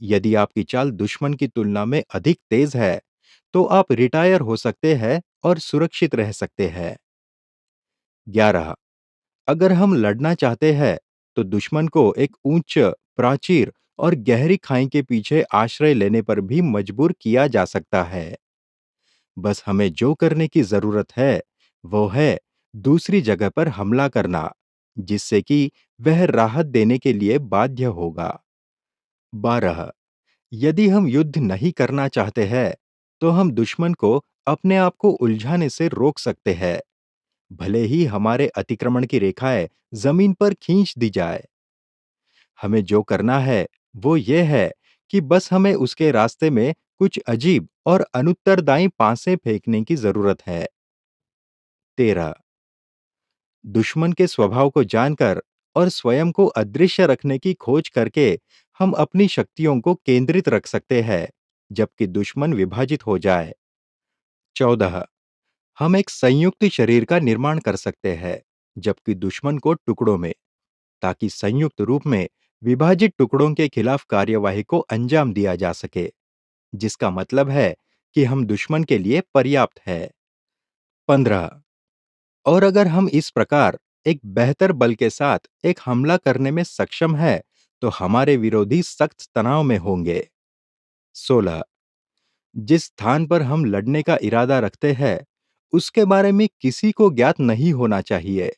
यदि आपकी चाल दुश्मन की तुलना में अधिक तेज है, तो आप रिटायर हो सकते हैं और सुरक्षित रह सकते हैं। 11। अगर हम लड़ना चाहते हैं, तो दुश्मन को एक उच्च प्राचीर और गहरी खाई के पीछे आश्रय लेने पर भी मजबूर किया जा सकता है। बस हमें जो करने की जरूरत है वो है दूसरी जगह पर हमला करना, जिससे कि वह राहत देने के लिए बाध्य होगा। 12। यदि हम युद्ध नहीं करना चाहते हैं, तो हम दुश्मन को अपने आप को उलझाने से रोक सकते हैं, भले ही हमारे अतिक्रमण की रेखाएं जमीन पर खींच दी जाए। हमें जो करना है वो ये है कि बस हमें उसके रास्ते में कुछ अजीब और अनुत्तरदायी पासे फेंकने की जरूरत है। 13। दुश्मन के स्वभाव को जानकर और स्वयं को अदृश्य रखने की खोज करके हम अपनी शक्तियों को केंद्रित रख सकते हैं, जबकि दुश्मन विभाजित हो जाए। 14। हम एक संयुक्त शरीर का निर्माण कर सकते हैं, जबकि दुश्मन को टुकड़ों में, ताकि संयुक्त रूप में विभाजित टुकड़ों के खिलाफ कार्यवाही को अंजाम दिया जा सके, जिसका मतलब है कि हम दुश्मन के लिए पर्याप्त है। 15। और अगर हम इस प्रकार एक बेहतर बल के साथ एक हमला करने में सक्षम है, तो हमारे विरोधी सख्त तनाव में होंगे। 16। जिस स्थान पर हम लड़ने का इरादा रखते हैं, उसके बारे में किसी को ज्ञात नहीं होना चाहिए।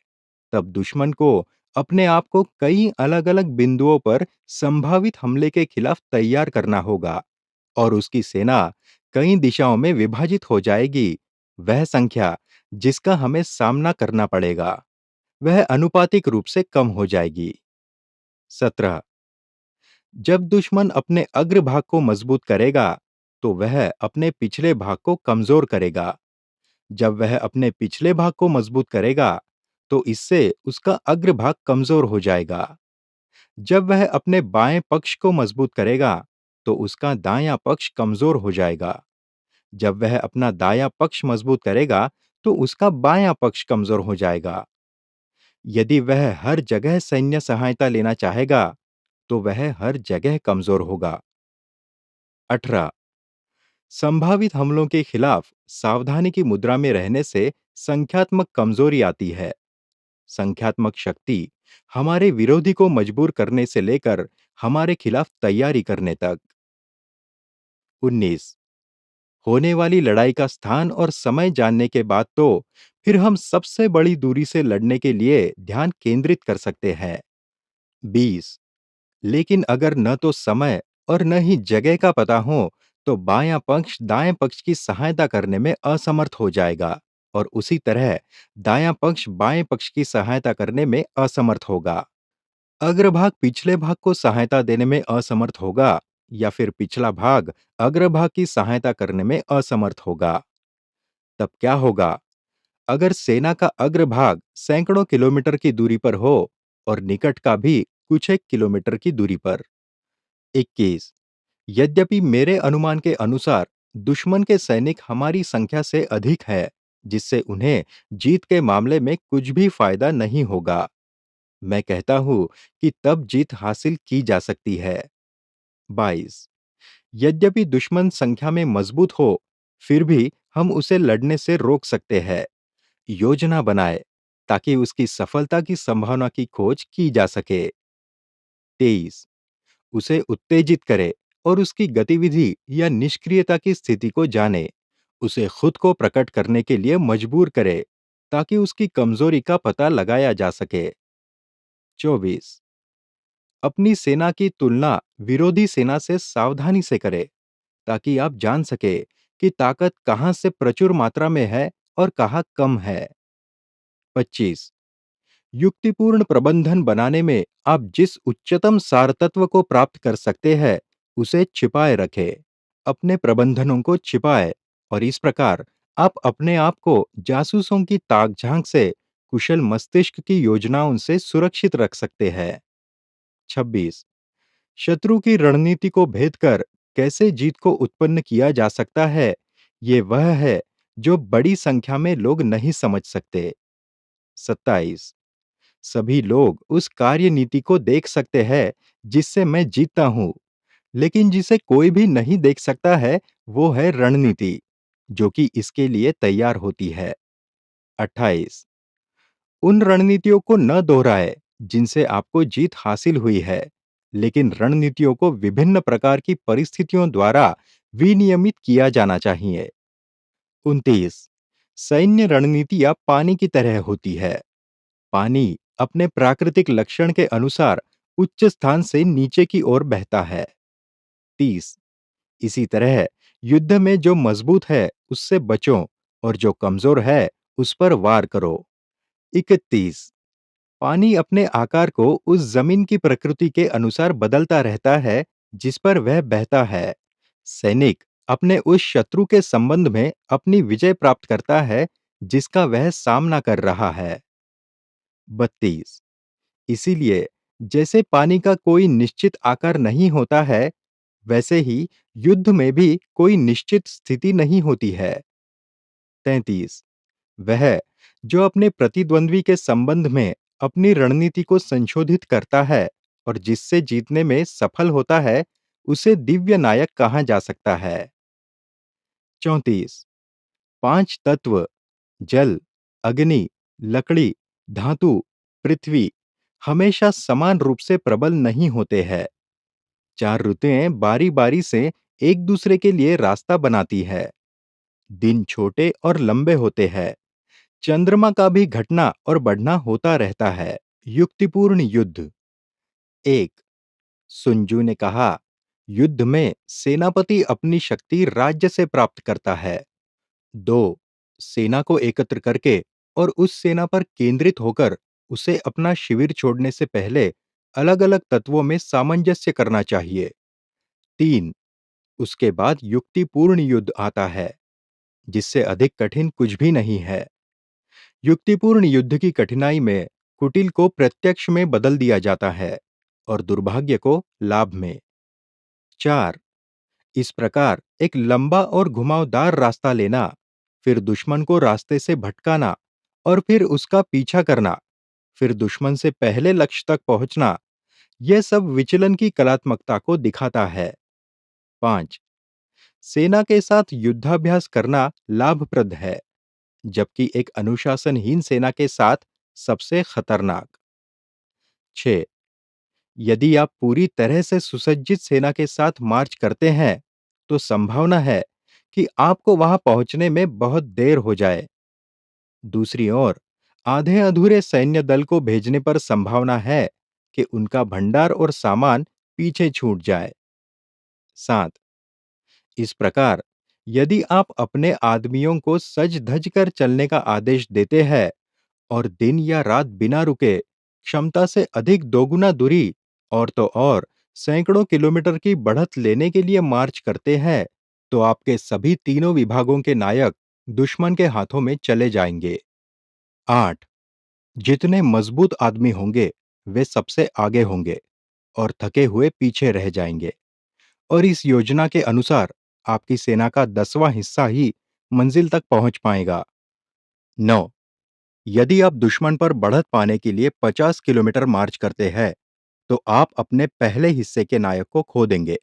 तब दुश्मन को अपने आप को कई अलग-अलग बिंदुओं पर संभावित हमले के खिलाफ तैयार करना होगा, और उसकी सेना कई दिशाओं में विभाजित हो जाएगी। वह संख्या जिसका हमें सामना करना पड़ेगा, वह अनुपातिक रूप से कम हो जाएगी। 17। जब दुश्मन अपने अग्रभाग को मजबूत करेगा, तो वह अपने पिछले भाग को कमजोर करेगा। जब वह अपने पिछले भाग को मजबूत करेगा, तो इससे उसका अग्रभाग कमजोर हो जाएगा। जब वह अपने बाएं पक्ष को मजबूत करेगा, तो उसका दायां पक्ष कमजोर हो जाएगा। जब वह अपना दायां पक्ष मजबूत करेगा, तो उसका बायां पक्ष कमजोर हो जाएगा। यदि वह हर जगह सैन्य सहायता लेना चाहेगा, तो वह हर जगह कमजोर होगा। 18। संभावित हमलों के खिलाफ सावधानी की मुद्रा में रहने से संख्यात्मक कमजोरी आती है। संख्यात्मक शक्ति हमारे विरोधी को मजबूर करने से लेकर हमारे खिलाफ तैयारी करने तक। 19। होने वाली लड़ाई का स्थान और समय जानने के बाद तो फिर हम सबसे बड़ी दूरी से लड़ने के लिए ध्यान केंद्रित कर सकते हैं। 20। लेकिन अगर न तो समय और न ही जगह का पता हो, तो बायां पक्ष दाएं पक्ष की सहायता करने में असमर्थ हो जाएगा, और उसी तरह दायां पक्ष बाएं पक्ष की सहायता करने में असमर्थ होगा। अग्रभाग पिछले भाग को सहायता देने में असमर्थ होगा, या फिर पिछला भाग अग्रभाग की सहायता करने में असमर्थ होगा। तब क्या होगा? अगर सेना का अग्रभाग सैकड़ों किलोमीटर की दूरी पर हो और निकट का भी कुछ एक किलोमीटर की दूरी पर। 21। यद्यपि मेरे अनुमान के अनुसार दुश्मन के सैनिक हमारी संख्या से अधिक है, जिससे उन्हें जीत के मामले में कुछ भी फायदा नहीं होगा, मैं कहता हूं कि तब जीत हासिल की जा सकती है। 22। यद्यपि दुश्मन संख्या में मजबूत हो, फिर भी हम उसे लड़ने से रोक सकते हैं। योजना बनाए ताकि उसकी सफलता की संभावना की खोज की जा सके। 23। उसे उत्तेजित करे और उसकी गतिविधि या निष्क्रियता की स्थिति को जाने, उसे खुद को प्रकट करने के लिए मजबूर करे ताकि उसकी कमजोरी का पता लगाया जा सके। 24। अपनी सेना की तुलना विरोधी सेना से सावधानी से करें, ताकि आप जान सके कि ताकत कहां से प्रचुर मात्रा में है और कहां कम है। 25। युक्तिपूर्ण प्रबंधन बनाने में आप जिस उच्चतम सार तत्व को प्राप्त कर सकते हैं, उसे छिपाए रखें। अपने प्रबंधनों को छिपाए, और इस प्रकार आप अपने आप को जासूसों की ताक झांक से कुशल मस्तिष्क की योजनाओं से सुरक्षित रख सकते हैं। 26। शत्रु की रणनीति को भेद कर कैसे जीत को उत्पन्न किया जा सकता है, ये वह है जो बड़ी संख्या में लोग नहीं समझ सकते। 27। सभी लोग उस कार्यनीति को देख सकते हैं जिससे मैं जीतता हूं, लेकिन जिसे कोई भी नहीं देख सकता है, वो है रणनीति, जो कि इसके लिए तैयार होती है। 28। उन रणनीतियों को न दोहराए जिनसे आपको जीत हासिल हुई है, लेकिन रणनीतियों को विभिन्न प्रकार की परिस्थितियों द्वारा विनियमित किया जाना चाहिए। 29। सैन्य रणनीतियां पानी की तरह होती है। पानी अपने प्राकृतिक लक्षण के अनुसार उच्च स्थान से नीचे की ओर बहता है। 30। इसी तरह युद्ध में जो मजबूत है उससे बचो, और जो कमजोर है उस पर वार करो। 31। पानी अपने आकार को उस जमीन की प्रकृति के अनुसार बदलता रहता है जिस पर वह बहता है। सैनिक अपने उस शत्रु के संबंध में अपनी विजय प्राप्त करता है जिसका वह सामना कर रहा है। 32। इसीलिए जैसे पानी का कोई निश्चित आकार नहीं होता है, वैसे ही युद्ध में भी कोई निश्चित स्थिति नहीं होती है। 33। वह जो अपने प्रतिद्वंद्वी के संबंध में अपनी रणनीति को संशोधित करता है और जिससे जीतने में सफल होता है, उसे दिव्य नायक कहा जा सकता है। 34। पांच तत्व जल, अग्नि, लकड़ी, धातु, पृथ्वी हमेशा समान रूप से प्रबल नहीं होते हैं। चार ऋतुएं बारी बारी से एक दूसरे के लिए रास्ता बनाती है। दिन छोटे और लंबे होते हैं। चंद्रमा का भी घटना और बढ़ना होता रहता है। युक्तिपूर्ण युद्ध। एक, सुनजू ने कहा, युद्ध में सेनापति अपनी शक्ति राज्य से प्राप्त करता है। 2, सेना को एकत्र करके और उस सेना पर केंद्रित होकर उसे अपना शिविर छोड़ने से पहले अलग अलग तत्वों में सामंजस्य करना चाहिए। 3, उसके बाद युक्तिपूर्ण युद्ध आता है, जिससे अधिक कठिन कुछ भी नहीं है। युक्तिपूर्ण युद्ध की कठिनाई में कुटिल को प्रत्यक्ष में बदल दिया जाता है और दुर्भाग्य को लाभ में। 4, इस प्रकार एक लंबा और घुमावदार रास्ता लेना, फिर दुश्मन को रास्ते से भटकाना और फिर उसका पीछा करना, फिर दुश्मन से पहले लक्ष्य तक पहुंचना, यह सब विचलन की कलात्मकता को दिखाता है। 5, सेना के साथ युद्धाभ्यास करना लाभप्रद है, जबकि एक अनुशासनहीन सेना के साथ सबसे खतरनाक। 6, यदि आप पूरी तरह से सुसज्जित सेना के साथ मार्च करते हैं, तो संभावना है कि आपको वहां पहुंचने में बहुत देर हो जाए। दूसरी ओर, आधे अधूरे सैन्य दल को भेजने पर संभावना है कि उनका भंडार और सामान पीछे छूट जाए। 7, इस प्रकार यदि आप अपने आदमियों को सज धज कर चलने का आदेश देते हैं और दिन या रात बिना रुके क्षमता से अधिक दोगुना दूरी, और तो और सैकड़ों किलोमीटर की बढ़त लेने के लिए मार्च करते हैं, तो आपके सभी तीनों विभागों के नायक दुश्मन के हाथों में चले जाएंगे। 8, जितने मजबूत आदमी होंगे वे सबसे आगे होंगे और थके हुए पीछे रह जाएंगे, और इस योजना के अनुसार आपकी सेना का 10वां हिस्सा ही मंजिल तक पहुंच पाएगा। 9, यदि आप दुश्मन पर बढ़त पाने के लिए 50 किलोमीटर मार्च करते हैं, तो आप अपने पहले हिस्से के नायक को खो देंगे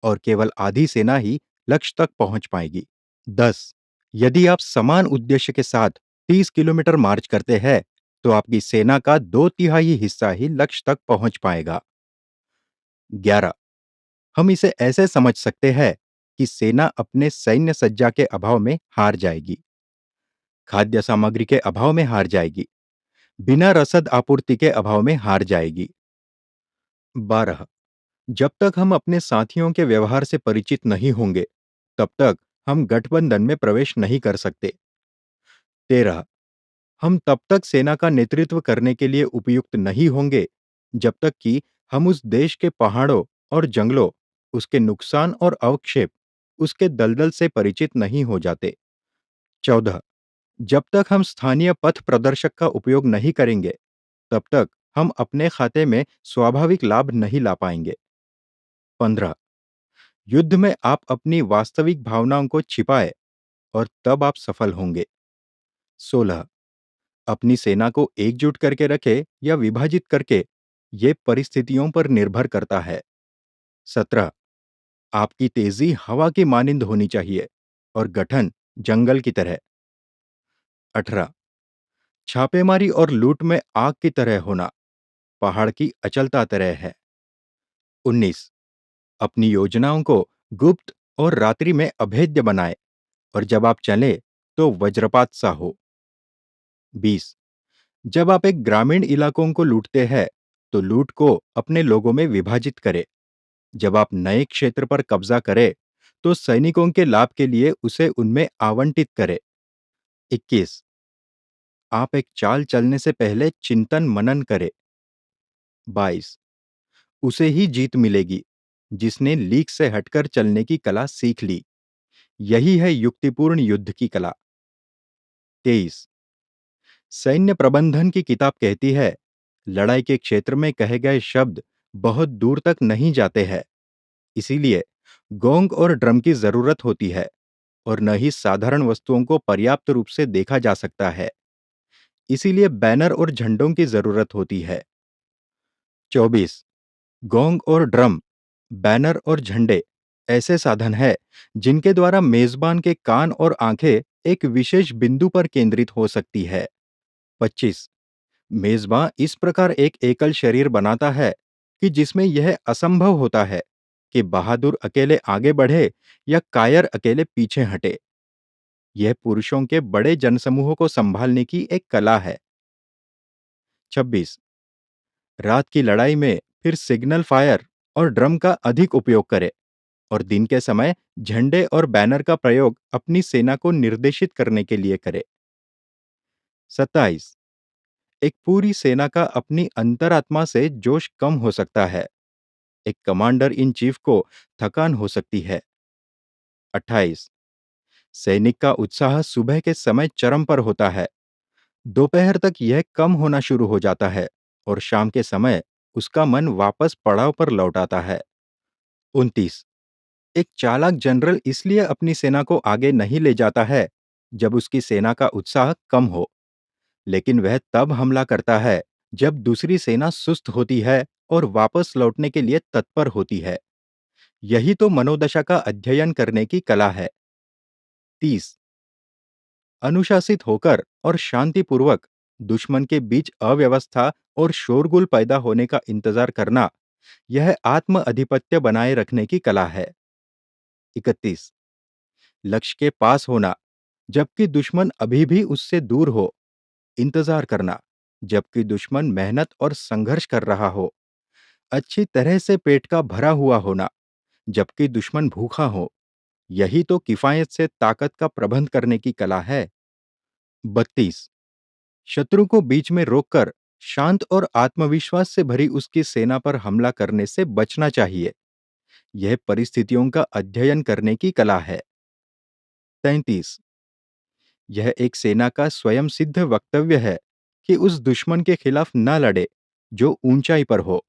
और केवल आधी सेना ही लक्ष्य तक पहुंच पाएगी। 10, यदि आप समान उद्देश्य के साथ 30 किलोमीटर मार्च करते हैं, तो आपकी सेना का 2/3 हिस्सा ही लक्ष्य तक पहुंच पाएगा। 11, हम इसे ऐसे समझ सकते हैं कि सेना अपने सैन्य सज्जा के अभाव में हार जाएगी, खाद्य सामग्री के अभाव में हार जाएगी, बिना रसद आपूर्ति के अभाव में हार जाएगी। 12 जब तक हम अपने साथियों के व्यवहार से परिचित नहीं होंगे, तब तक हम गठबंधन में प्रवेश नहीं कर सकते। 13 हम तब तक सेना का नेतृत्व करने के लिए उपयुक्त नहीं होंगे, जब तक कि हम उस देश के पहाड़ों और जंगलों, उसके नुकसान और अवक्षेप, उसके दलदल से परिचित नहीं हो जाते। 14 जब तक हम स्थानीय पथ प्रदर्शक का उपयोग नहीं करेंगे, तब तक हम अपने खाते में स्वाभाविक लाभ नहीं ला पाएंगे। 15 युद्ध में आप अपनी वास्तविक भावनाओं को छिपाए और तब आप सफल होंगे। 16 अपनी सेना को एकजुट करके रखे या विभाजित करके, ये परिस्थितियों पर निर्भर करता है। 17 आपकी तेजी हवा की मानिंद होनी चाहिए और गठन जंगल की तरह। 18 छापेमारी और लूट में आग की तरह होना पहाड़ की अचलता तरह है। 19 अपनी योजनाओं को गुप्त और रात्रि में अभेद्य बनाए और जब आप चले तो वज्रपात सा हो। 20 जब आप एक ग्रामीण इलाकों को लूटते हैं, तो लूट को अपने लोगों में विभाजित करें। जब आप नए क्षेत्र पर कब्जा करें, तो सैनिकों के लाभ के लिए उसे उनमें आवंटित करें। 21 आप एक चाल चलने से पहले चिंतन मनन करें। 22 उसे ही जीत मिलेगी जिसने लीक से हटकर चलने की कला सीख ली। यही है युक्तिपूर्ण युद्ध की कला। 23 सैन्य प्रबंधन की किताब कहती है, लड़ाई के क्षेत्र में कहे गए शब्द बहुत दूर तक नहीं जाते हैं। इसीलिए गोंग और ड्रम की जरूरत होती है और न ही साधारण वस्तुओं को पर्याप्त रूप से देखा जा सकता है। इसीलिए बैनर और झंडों की जरूरत होती है। 24 गोंग और ड्रम, बैनर और झंडे ऐसे साधन है जिनके द्वारा मेजबान के कान और आंखें एक विशेष बिंदु पर केंद्रित हो सकती है। 25 मेजबान इस प्रकार एक एकल शरीर बनाता है कि जिसमें यह असंभव होता है कि बहादुर अकेले आगे बढ़े या कायर अकेले पीछे हटे। यह पुरुषों के बड़े जनसमूहों को संभालने की एक कला है। 26 रात की लड़ाई में फिर सिग्नल फायर और ड्रम का अधिक उपयोग करें और दिन के समय झंडे और बैनर का प्रयोग अपनी सेना को निर्देशित करने के लिए करें। 27 एक पूरी सेना का अपनी अंतरात्मा से जोश कम हो सकता है। एक कमांडर इन चीफ को थकान हो सकती है। 28 सैनिक का उत्साह सुबह के समय चरम पर होता है। दोपहर तक यह कम होना शुरू हो जाता है और शाम के समय उसका मन वापस पड़ाव पर लौट आता है। 29 एक चालाक जनरल इसलिए अपनी सेना को आगे नहीं ले जाता है जब उसकी सेना का उत्साह कम हो, लेकिन वह तब हमला करता है जब दूसरी सेना सुस्त होती है और वापस लौटने के लिए तत्पर होती है। यही तो मनोदशा का अध्ययन करने की कला है। 30 अनुशासित होकर और शांतिपूर्वक दुश्मन के बीच अव्यवस्था और शोरगुल पैदा होने का इंतजार करना, यह आत्म अधिपत्य बनाए रखने की कला है। 31 लक्ष्य के पास होना जबकि दुश्मन अभी भी उससे दूर हो, इंतजार करना जबकि दुश्मन मेहनत और संघर्ष कर रहा हो, अच्छी तरह से पेट का भरा हुआ होना जबकि दुश्मन भूखा हो, यही तो किफायत से ताकत का प्रबंध करने की कला है। 32 शत्रु को बीच में रोककर शांत और आत्मविश्वास से भरी उसकी सेना पर हमला करने से बचना चाहिए। यह परिस्थितियों का अध्ययन करने की कला है। 33 यह एक सेना का स्वयं सिद्ध वक्तव्य है कि उस दुश्मन के खिलाफ न लड़े जो ऊंचाई पर हो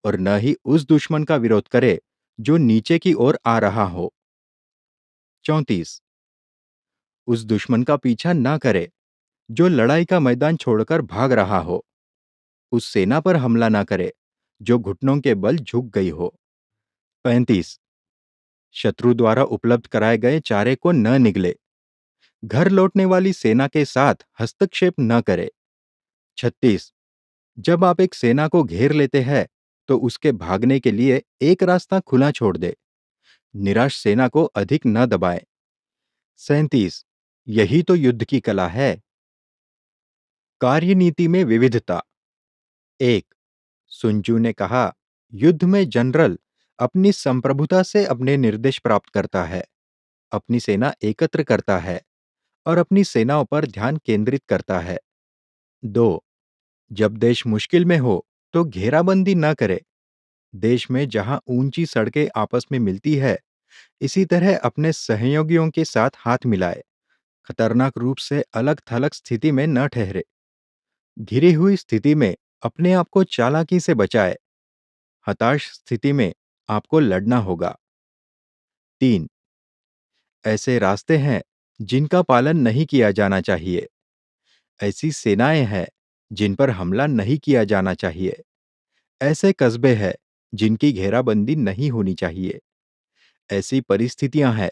और न ही उस दुश्मन का विरोध करे जो नीचे की ओर आ रहा हो। 34 उस दुश्मन का पीछा न करे जो लड़ाई का मैदान छोड़कर भाग रहा हो। उस सेना पर हमला न करे जो घुटनों के बल झुक गई हो। 35 शत्रु द्वारा उपलब्ध कराए गए चारे को न निगले। घर लौटने वाली सेना के साथ हस्तक्षेप न करे। 36 जब आप एक सेना को घेर लेते हैं, तो उसके भागने के लिए एक रास्ता खुला छोड़ दे। निराश सेना को अधिक न दबाए। 37 यही तो युद्ध की कला है। कार्यनीति में विविधता। 1 सुन ने कहा, युद्ध में जनरल अपनी संप्रभुता से अपने निर्देश प्राप्त करता है, अपनी सेना एकत्र करता है और अपनी सेनाओं पर ध्यान केंद्रित करता है। 2. जब देश मुश्किल में हो तो घेराबंदी न करे। देश में जहां ऊंची सड़कें आपस में मिलती है, इसी तरह अपने सहयोगियों के साथ हाथ मिलाए। खतरनाक रूप से अलग थलग स्थिति में न ठहरे। घिरी हुई स्थिति में अपने आप को चालाकी से बचाए। हताश स्थिति में आपको लड़ना होगा। 3. ऐसे रास्ते हैं जिनका पालन नहीं किया जाना चाहिए। ऐसी सेनाएं हैं जिन पर हमला नहीं किया जाना चाहिए। ऐसे कस्बे हैं जिनकी घेराबंदी नहीं होनी चाहिए। ऐसी परिस्थितियां हैं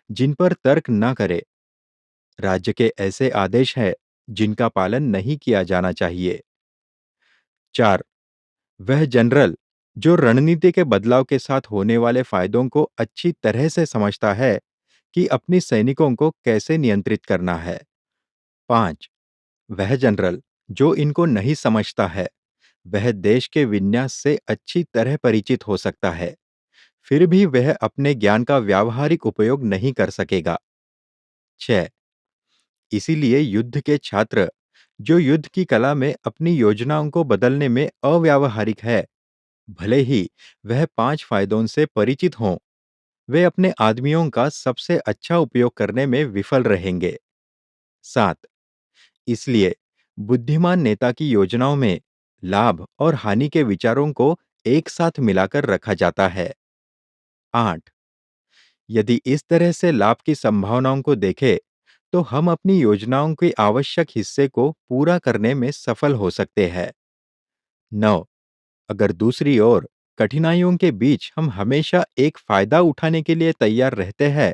जिन पर तर्क न करे। राज्य के ऐसे आदेश हैं जिनका पालन नहीं किया जाना चाहिए। 4. वह जनरल जो रणनीति के बदलाव के साथ होने वाले फायदों को अच्छी तरह से समझता है कि अपनी सैनिकों को कैसे नियंत्रित करना है। 5. वह जनरल जो इनको नहीं समझता है, वह देश के विन्यास से अच्छी तरह परिचित हो सकता है, फिर भी वह अपने ज्ञान का व्यावहारिक उपयोग नहीं कर सकेगा। 6. इसीलिए युद्ध के छात्र जो युद्ध की कला में अपनी योजनाओं को बदलने में अव्यावहारिक है, भले ही वह 5 फायदों से परिचित हों, वे अपने आदमियों का सबसे अच्छा उपयोग करने में विफल रहेंगे। 7. इसलिए बुद्धिमान नेता की योजनाओं में लाभ और हानि के विचारों को एक साथ मिलाकर रखा जाता है। 8. यदि इस तरह से लाभ की संभावनाओं को देखें, तो हम अपनी योजनाओं के आवश्यक हिस्से को पूरा करने में सफल हो सकते हैं। 9. अगर दूसरी ओर कठिनाइयों के बीच हम हमेशा एक फायदा उठाने के लिए तैयार रहते हैं,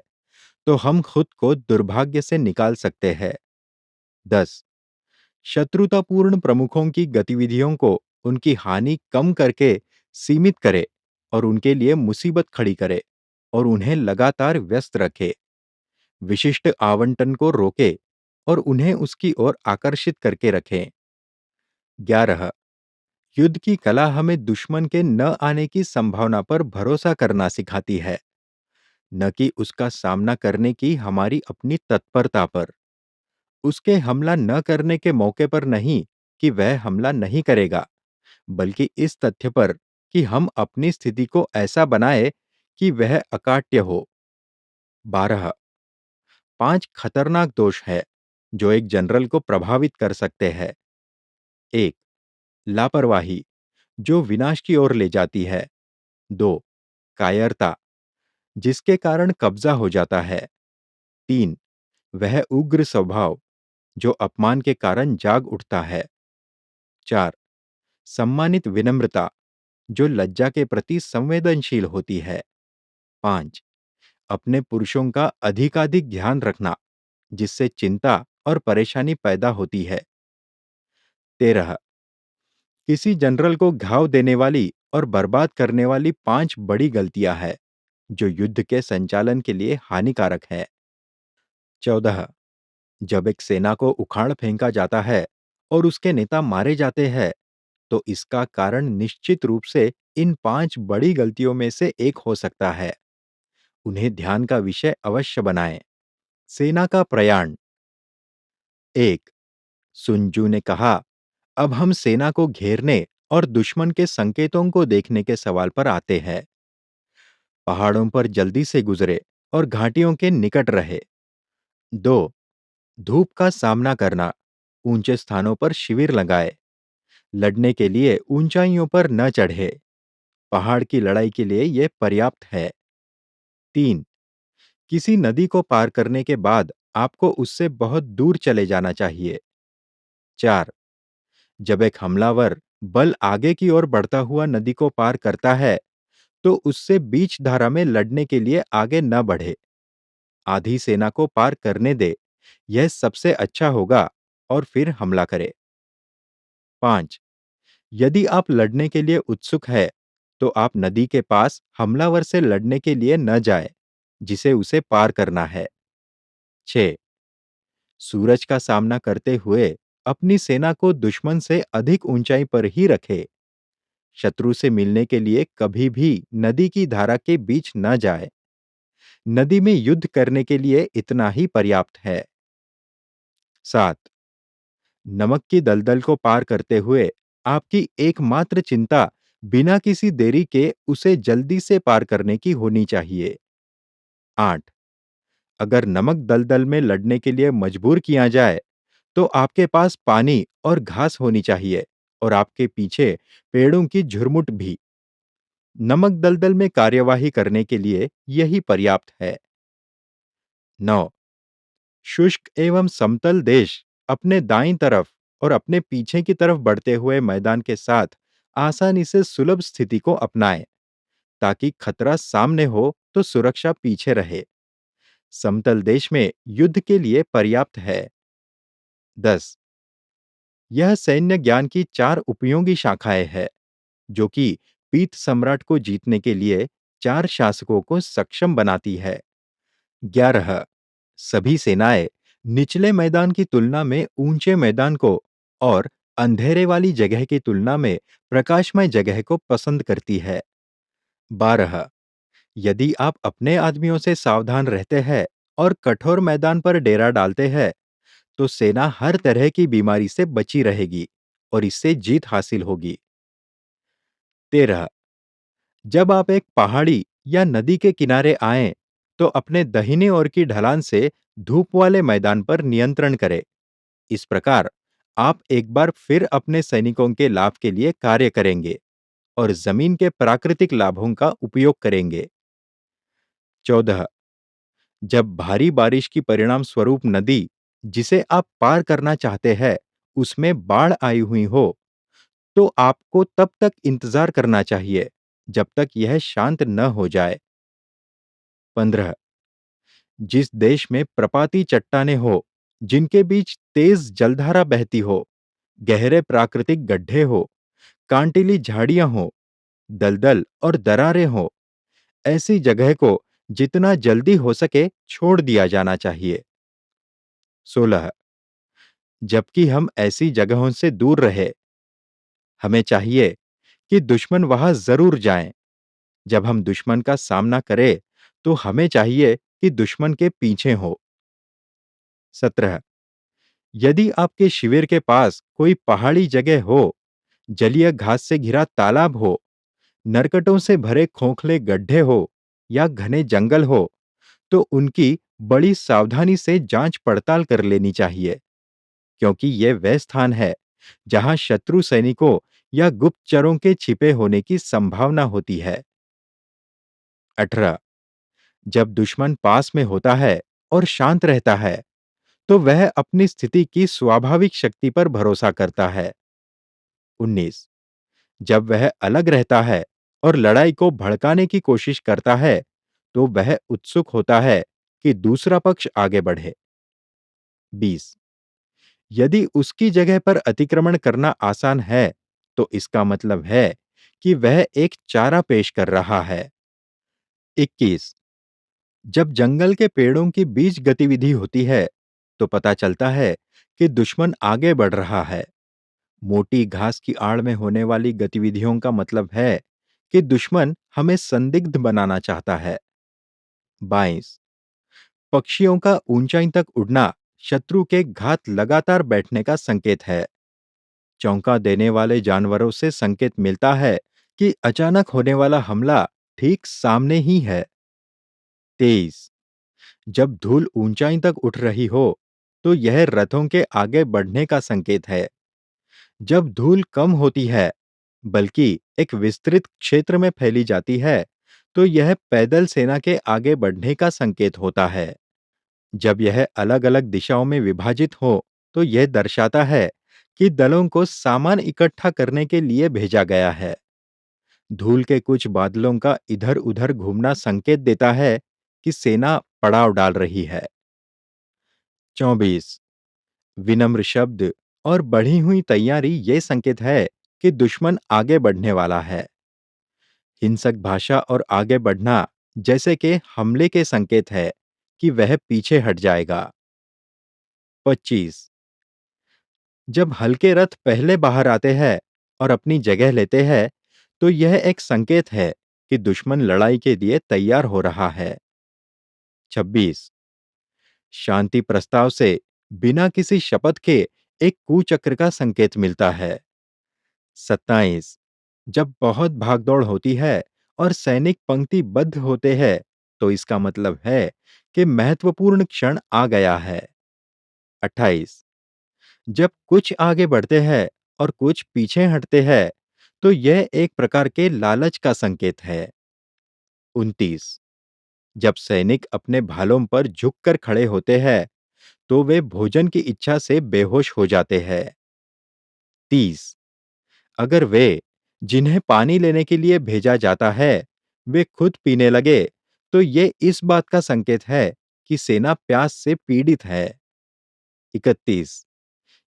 तो हम खुद को दुर्भाग्य से निकाल सकते हैं। 10. शत्रुतापूर्ण प्रमुखों की गतिविधियों को उनकी हानि कम करके सीमित करे और उनके लिए मुसीबत खड़ी करे और उन्हें लगातार व्यस्त रखे। विशिष्ट आवंटन को रोके और उन्हें उसकी ओर आकर्षित करके रखें। 11. युद्ध की कला हमें दुश्मन के न आने की संभावना पर भरोसा करना सिखाती है, न कि उसका सामना करने की हमारी अपनी तत्परता पर। उसके हमला न करने के मौके पर नहीं कि वह हमला नहीं करेगा, बल्कि इस तथ्य पर कि हम अपनी स्थिति को ऐसा बनाए कि वह अकाट्य हो। 12. 5 खतरनाक दोष है जो एक जनरल को प्रभावित कर सकते हैं। 1. लापरवाही जो विनाश की ओर ले जाती है। 2. कायरता जिसके कारण कब्जा हो जाता है। 3. वह उग्र स्वभाव जो अपमान के कारण जाग उठता है। 4. सम्मानित विनम्रता जो लज्जा के प्रति संवेदनशील होती है। 5. अपने पुरुषों का अधिकाधिक ध्यान रखना जिससे चिंता और परेशानी पैदा होती है। 13. किसी जनरल को घाव देने वाली और बर्बाद करने वाली 5 बड़ी गलतियां हैं जो युद्ध के संचालन के लिए हानिकारक है। 14. जब एक सेना को उखाड़ फेंका जाता है और उसके नेता मारे जाते हैं, तो इसका कारण निश्चित रूप से इन 5 बड़ी गलतियों में से एक हो सकता है। उन्हें ध्यान का विषय अवश्य बनाएं। सेना का प्रयाण। 1. सुनजू ने कहा, अब हम सेना को घेरने और दुश्मन के संकेतों को देखने के सवाल पर आते हैं। पहाड़ों पर जल्दी से गुजरे और घाटियों के निकट रहे। 2. धूप का सामना करना, ऊंचे स्थानों पर शिविर लगाए। लड़ने के लिए ऊंचाइयों पर न चढ़े। पहाड़ की लड़ाई के लिए यह पर्याप्त है। 3. किसी नदी को पार करने के बाद आपको उससे बहुत दूर चले जाना चाहिए। 4. जब एक हमलावर बल आगे की ओर बढ़ता हुआ नदी को पार करता है, तो उससे बीच धारा में लड़ने के लिए आगे न बढ़े। आधी सेना को पार करने दे, यह सबसे अच्छा होगा और फिर हमला करे। 5. यदि आप लड़ने के लिए उत्सुक है, तो आप नदी के पास हमलावर से लड़ने के लिए न जाए, जिसे उसे पार करना है। 6. सूरज का सामना करते हुए अपनी सेना को दुश्मन से अधिक ऊंचाई पर ही रखे। शत्रु से मिलने के लिए कभी भी नदी की धारा के बीच न जाए। नदी में युद्ध करने के लिए इतना ही पर्याप्त है। 7. नमक की दलदल को पार करते हुए आपकी एकमात्र चिंता बिना किसी देरी के उसे जल्दी से पार करने की होनी चाहिए। 8. अगर नमक दलदल में लड़ने के लिए मजबूर किया जाए, तो आपके पास पानी और घास होनी चाहिए और आपके पीछे पेड़ों की झुरमुट भी। नमक दलदल में कार्यवाही करने के लिए यही पर्याप्त है। 9. शुष्क एवं समतल देश अपने दाईं तरफ और अपने पीछे की तरफ बढ़ते हुए मैदान के साथ आसानी से सुलभ स्थिति को अपनाएं, ताकि खतरा सामने हो तो सुरक्षा पीछे रहे। समतल देश में युद्ध के लिए पर्याप्त है। 10. यह सैन्य ज्ञान की 4 उपयोगी शाखाएं हैं, जो कि पीत सम्राट को जीतने के लिए 4 शासकों को सक्षम बनाती है। 11. सभी सेनाएं निचले मैदान की तुलना में ऊंचे मैदान को और अंधेरे वाली जगह की तुलना में प्रकाशमय जगह को पसंद करती है। 12. यदि आप अपने आदमियों से सावधान रहते हैं और कठोर मैदान पर डेरा डालते हैं, तो सेना हर तरह की बीमारी से बची रहेगी और इससे जीत हासिल होगी। 13. जब आप एक पहाड़ी या नदी के किनारे आएं, तो अपने दाहिने ओर की ढलान से धूप वाले मैदान पर नियंत्रण करें। इस प्रकार आप एक बार फिर अपने सैनिकों के लाभ के लिए कार्य करेंगे और जमीन के प्राकृतिक लाभों का उपयोग करेंगे। 14. जब भारी बारिश की परिणाम स्वरूप नदी, जिसे आप पार करना चाहते हैं, उसमें बाढ़ आई हुई हो, तो आपको तब तक इंतजार करना चाहिए जब तक यह शांत न हो जाए। 15. जिस देश में प्रपाती चट्टानें हो, जिनके बीच तेज जलधारा बहती हो, गहरे प्राकृतिक गड्ढे हो, कांटीली झाड़ियां हो, दलदल और दरारें हो, ऐसी जगह को जितना जल्दी हो सके छोड़ दिया जाना चाहिए। 16. जबकि हम ऐसी जगहों से दूर रहे, हमें चाहिए कि दुश्मन वहां जरूर जाएं। जब हम दुश्मन का सामना करें, तो हमें चाहिए कि दुश्मन के पीछे हो। 17. यदि आपके शिविर के पास कोई पहाड़ी जगह हो, जलीय घास से घिरा तालाब हो, नरकटों से भरे खोखले गड्ढे हो या घने जंगल हो, तो उनकी बड़ी सावधानी से जांच पड़ताल कर लेनी चाहिए, क्योंकि ये वह स्थान है जहां शत्रु सैनिकों या गुप्तचरों के छिपे होने की संभावना होती है। 18. जब दुश्मन पास में होता है और शांत रहता है, तो वह अपनी स्थिति की स्वाभाविक शक्ति पर भरोसा करता है। 19. जब वह अलग रहता है और लड़ाई को भड़काने की कोशिश करता है, तो वह उत्सुक होता है कि दूसरा पक्ष आगे बढ़े। 20. यदि उसकी जगह पर अतिक्रमण करना आसान है, तो इसका मतलब है कि वह एक चारा पेश कर रहा है। 21. जब जंगल के पेड़ों की बीच गतिविधि होती है, तो पता चलता है कि दुश्मन आगे बढ़ रहा है। मोटी घास की आड़ में होने वाली गतिविधियों का मतलब है कि दुश्मन हमें संदिग्ध बनाना चाहता है। 22. पक्षियों का ऊंचाई तक उड़ना शत्रु के घात लगातार बैठने का संकेत है। चौंका देने वाले जानवरों से संकेत मिलता है कि अचानक होने वाला हमला ठीक सामने ही है। 23. जब धूल ऊंचाई तक उठ रही हो, तो यह रथों के आगे बढ़ने का संकेत है। जब धूल कम होती है, बल्कि एक विस्तृत क्षेत्र में फैली जाती है, तो यह पैदल सेना के आगे बढ़ने का संकेत होता है। जब यह अलग-अलग दिशाओं में विभाजित हो, तो यह दर्शाता है कि दलों को सामान इकट्ठा करने के लिए भेजा गया है। धूल के कुछ बादलों का इधर-उधर घूमना संकेत देता है कि सेना पड़ाव डाल रही है। 24. विनम्र शब्द और बढ़ी हुई तैयारी ये संकेत है कि दुश्मन आगे बढ़ने वाला है। हिंसक भाषा और आगे बढ़ना जैसे कि हमले के संकेत है कि वह पीछे हट जाएगा। 25. जब हल्के रथ पहले बाहर आते हैं और अपनी जगह लेते हैं, तो यह एक संकेत है कि दुश्मन लड़ाई के लिए तैयार हो रहा है। 26 शांति प्रस्ताव से बिना किसी शपथ के एक कुचक्र का संकेत मिलता है। 27 जब बहुत भागदौड़ होती है और सैनिक पंक्तिबद्ध होते हैं, तो इसका मतलब है कि महत्वपूर्ण क्षण आ गया है। 28 जब कुछ आगे बढ़ते हैं और कुछ पीछे हटते हैं, तो यह एक प्रकार के लालच का संकेत है। 29 जब सैनिक अपने भालों पर झुककर खड़े होते हैं, तो वे भोजन की इच्छा से बेहोश हो जाते हैं। 30 अगर वे जिन्हें पानी लेने के लिए भेजा जाता है, वे खुद पीने लगे, तो ये इस बात का संकेत है कि सेना प्यास से पीड़ित है। 31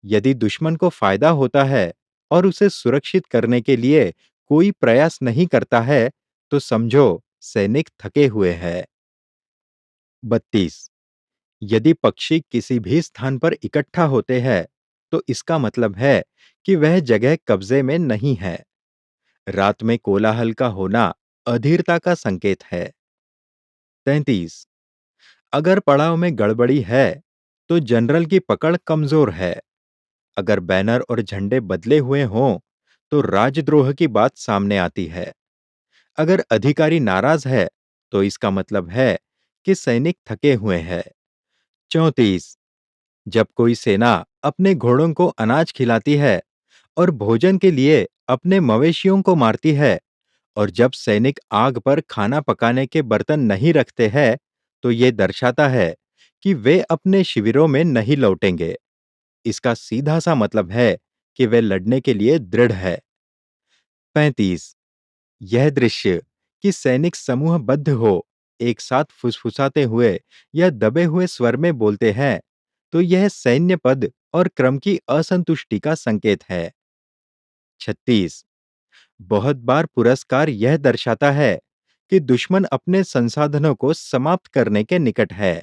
यदि दुश्मन को फायदा होता है और उसे सुरक्षित करने के लिए कोई प्रयास नहीं करता है, तो समझो सैनिक थके हुए हैं। 32 यदि पक्षी किसी भी स्थान पर इकट्ठा होते हैं, तो इसका मतलब है कि वह जगह कब्जे में नहीं है। रात में कोलाहल का होना अधीरता का संकेत है। 33 अगर पड़ाव में गड़बड़ी है, तो जनरल की पकड़ कमजोर है। अगर बैनर और झंडे बदले हुए हों, तो राजद्रोह की बात सामने आती है। अगर अधिकारी नाराज है, तो इसका मतलब है कि सैनिक थके हुए हैं। 34 जब कोई सेना अपने घोड़ों को अनाज खिलाती है और भोजन के लिए अपने मवेशियों को मारती है, और जब सैनिक आग पर खाना पकाने के बर्तन नहीं रखते हैं, तो ये दर्शाता है कि वे अपने शिविरों में नहीं लौटेंगे। इसका सीधा सा मतलब है कि वे लड़ने के लिए दृढ़ है। 35 यह दृश्य कि सैनिक समूहबद्ध हो, एक साथ फुसफुसाते हुए या दबे हुए स्वर में बोलते हैं, तो यह सैन्य पद और क्रम की असंतुष्टि का संकेत है। 36 बहुत बार पुरस्कार यह दर्शाता है कि दुश्मन अपने संसाधनों को समाप्त करने के निकट है।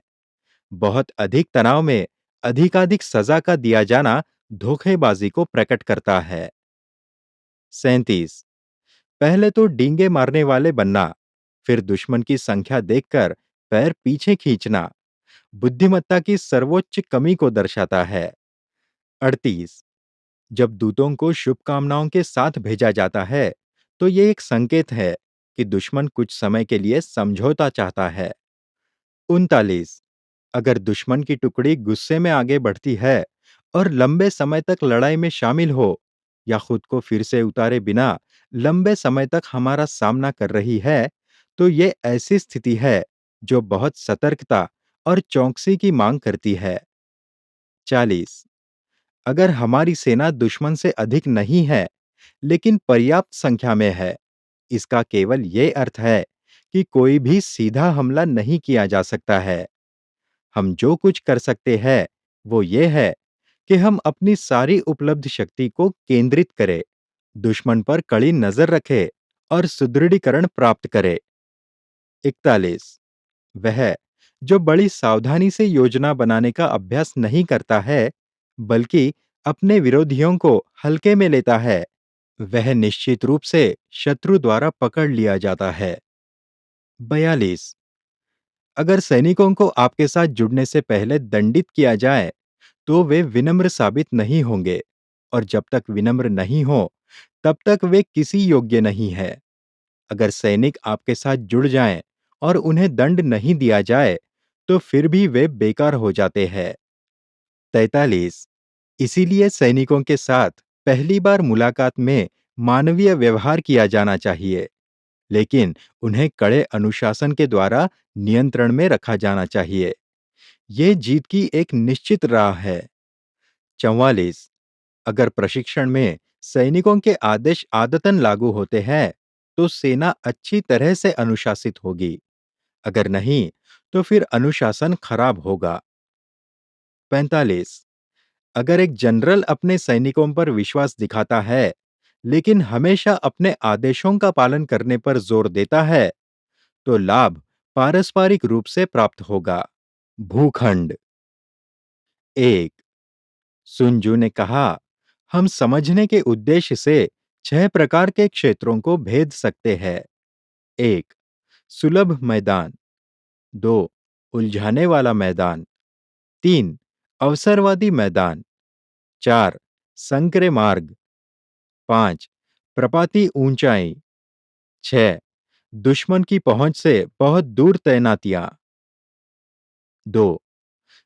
बहुत अधिक तनाव में अधिकाधिक सजा का दिया जाना धोखेबाजी को प्रकट करता है। 37 पहले तो डींगे मारने वाले बनना, फिर दुश्मन की संख्या देखकर पैर पीछे खींचना बुद्धिमत्ता की सर्वोच्च कमी को दर्शाता है। 38 जब दूतों को शुभकामनाओं के साथ भेजा जाता है, तो ये एक संकेत है कि दुश्मन कुछ समय के लिए समझौता चाहता है। 39 अगर दुश्मन की टुकड़ी गुस्से में आगे बढ़ती है और लंबे समय तक लड़ाई में शामिल हो, या खुद को फिर से उतारे बिना लंबे समय तक हमारा सामना कर रही है, तो ये ऐसी स्थिति है जो बहुत सतर्कता और चौकसी की मांग करती है। 40 अगर हमारी सेना दुश्मन से अधिक नहीं है, लेकिन पर्याप्त संख्या में है, इसका केवल ये अर्थ है कि कोई भी सीधा हमला नहीं किया जा सकता है। हम जो कुछ कर सकते हैं, वो ये है कि हम अपनी सारी उपलब्ध शक्ति को केंद्रित करें, दुश्मन पर कड़ी नजर रखें और सुदृढ़ीकरण प्राप्त करें। 41 वह जो बड़ी सावधानी से योजना बनाने का अभ्यास नहीं करता है, बल्कि अपने विरोधियों को हल्के में लेता है, वह निश्चित रूप से शत्रु द्वारा पकड़ लिया जाता है। 42 अगर सैनिकों को आपके साथ जुड़ने से पहले दंडित किया जाए, तो वे विनम्र साबित नहीं होंगे, और जब तक विनम्र नहीं हो, तब तक वे किसी योग्य नहीं है। अगर सैनिक आपके साथ जुड़ जाएं और उन्हें दंड नहीं दिया जाए, तो फिर भी वे बेकार हो जाते हैं। 43 इसीलिए सैनिकों के साथ पहली बार मुलाकात में मानवीय व्यवहार किया जाना चाहिए, लेकिन उन्हें कड़े अनुशासन के द्वारा नियंत्रण में रखा जाना चाहिए। ये जीत की एक निश्चित राह है। 44 अगर प्रशिक्षण में सैनिकों के आदेश आदतन लागू होते हैं, तो सेना अच्छी तरह से अनुशासित होगी। अगर नहीं, तो फिर अनुशासन खराब होगा। 45 अगर एक जनरल अपने सैनिकों पर विश्वास दिखाता है, लेकिन हमेशा अपने आदेशों का पालन करने पर जोर देता है, तो लाभ पारस्परिक रूप से प्राप्त होगा। भूखंड 1 सुन जू ने कहा, हम समझने के उद्देश्य से छह प्रकार के क्षेत्रों को भेद सकते हैं। एक, सुलभ मैदान। दो, उलझाने वाला मैदान। तीन, अवसरवादी मैदान। चार, संकरे मार्ग। पांच, प्रपाती ऊंचाई। छह, दुश्मन की पहुंच से बहुत दूर तैनातियां। दो,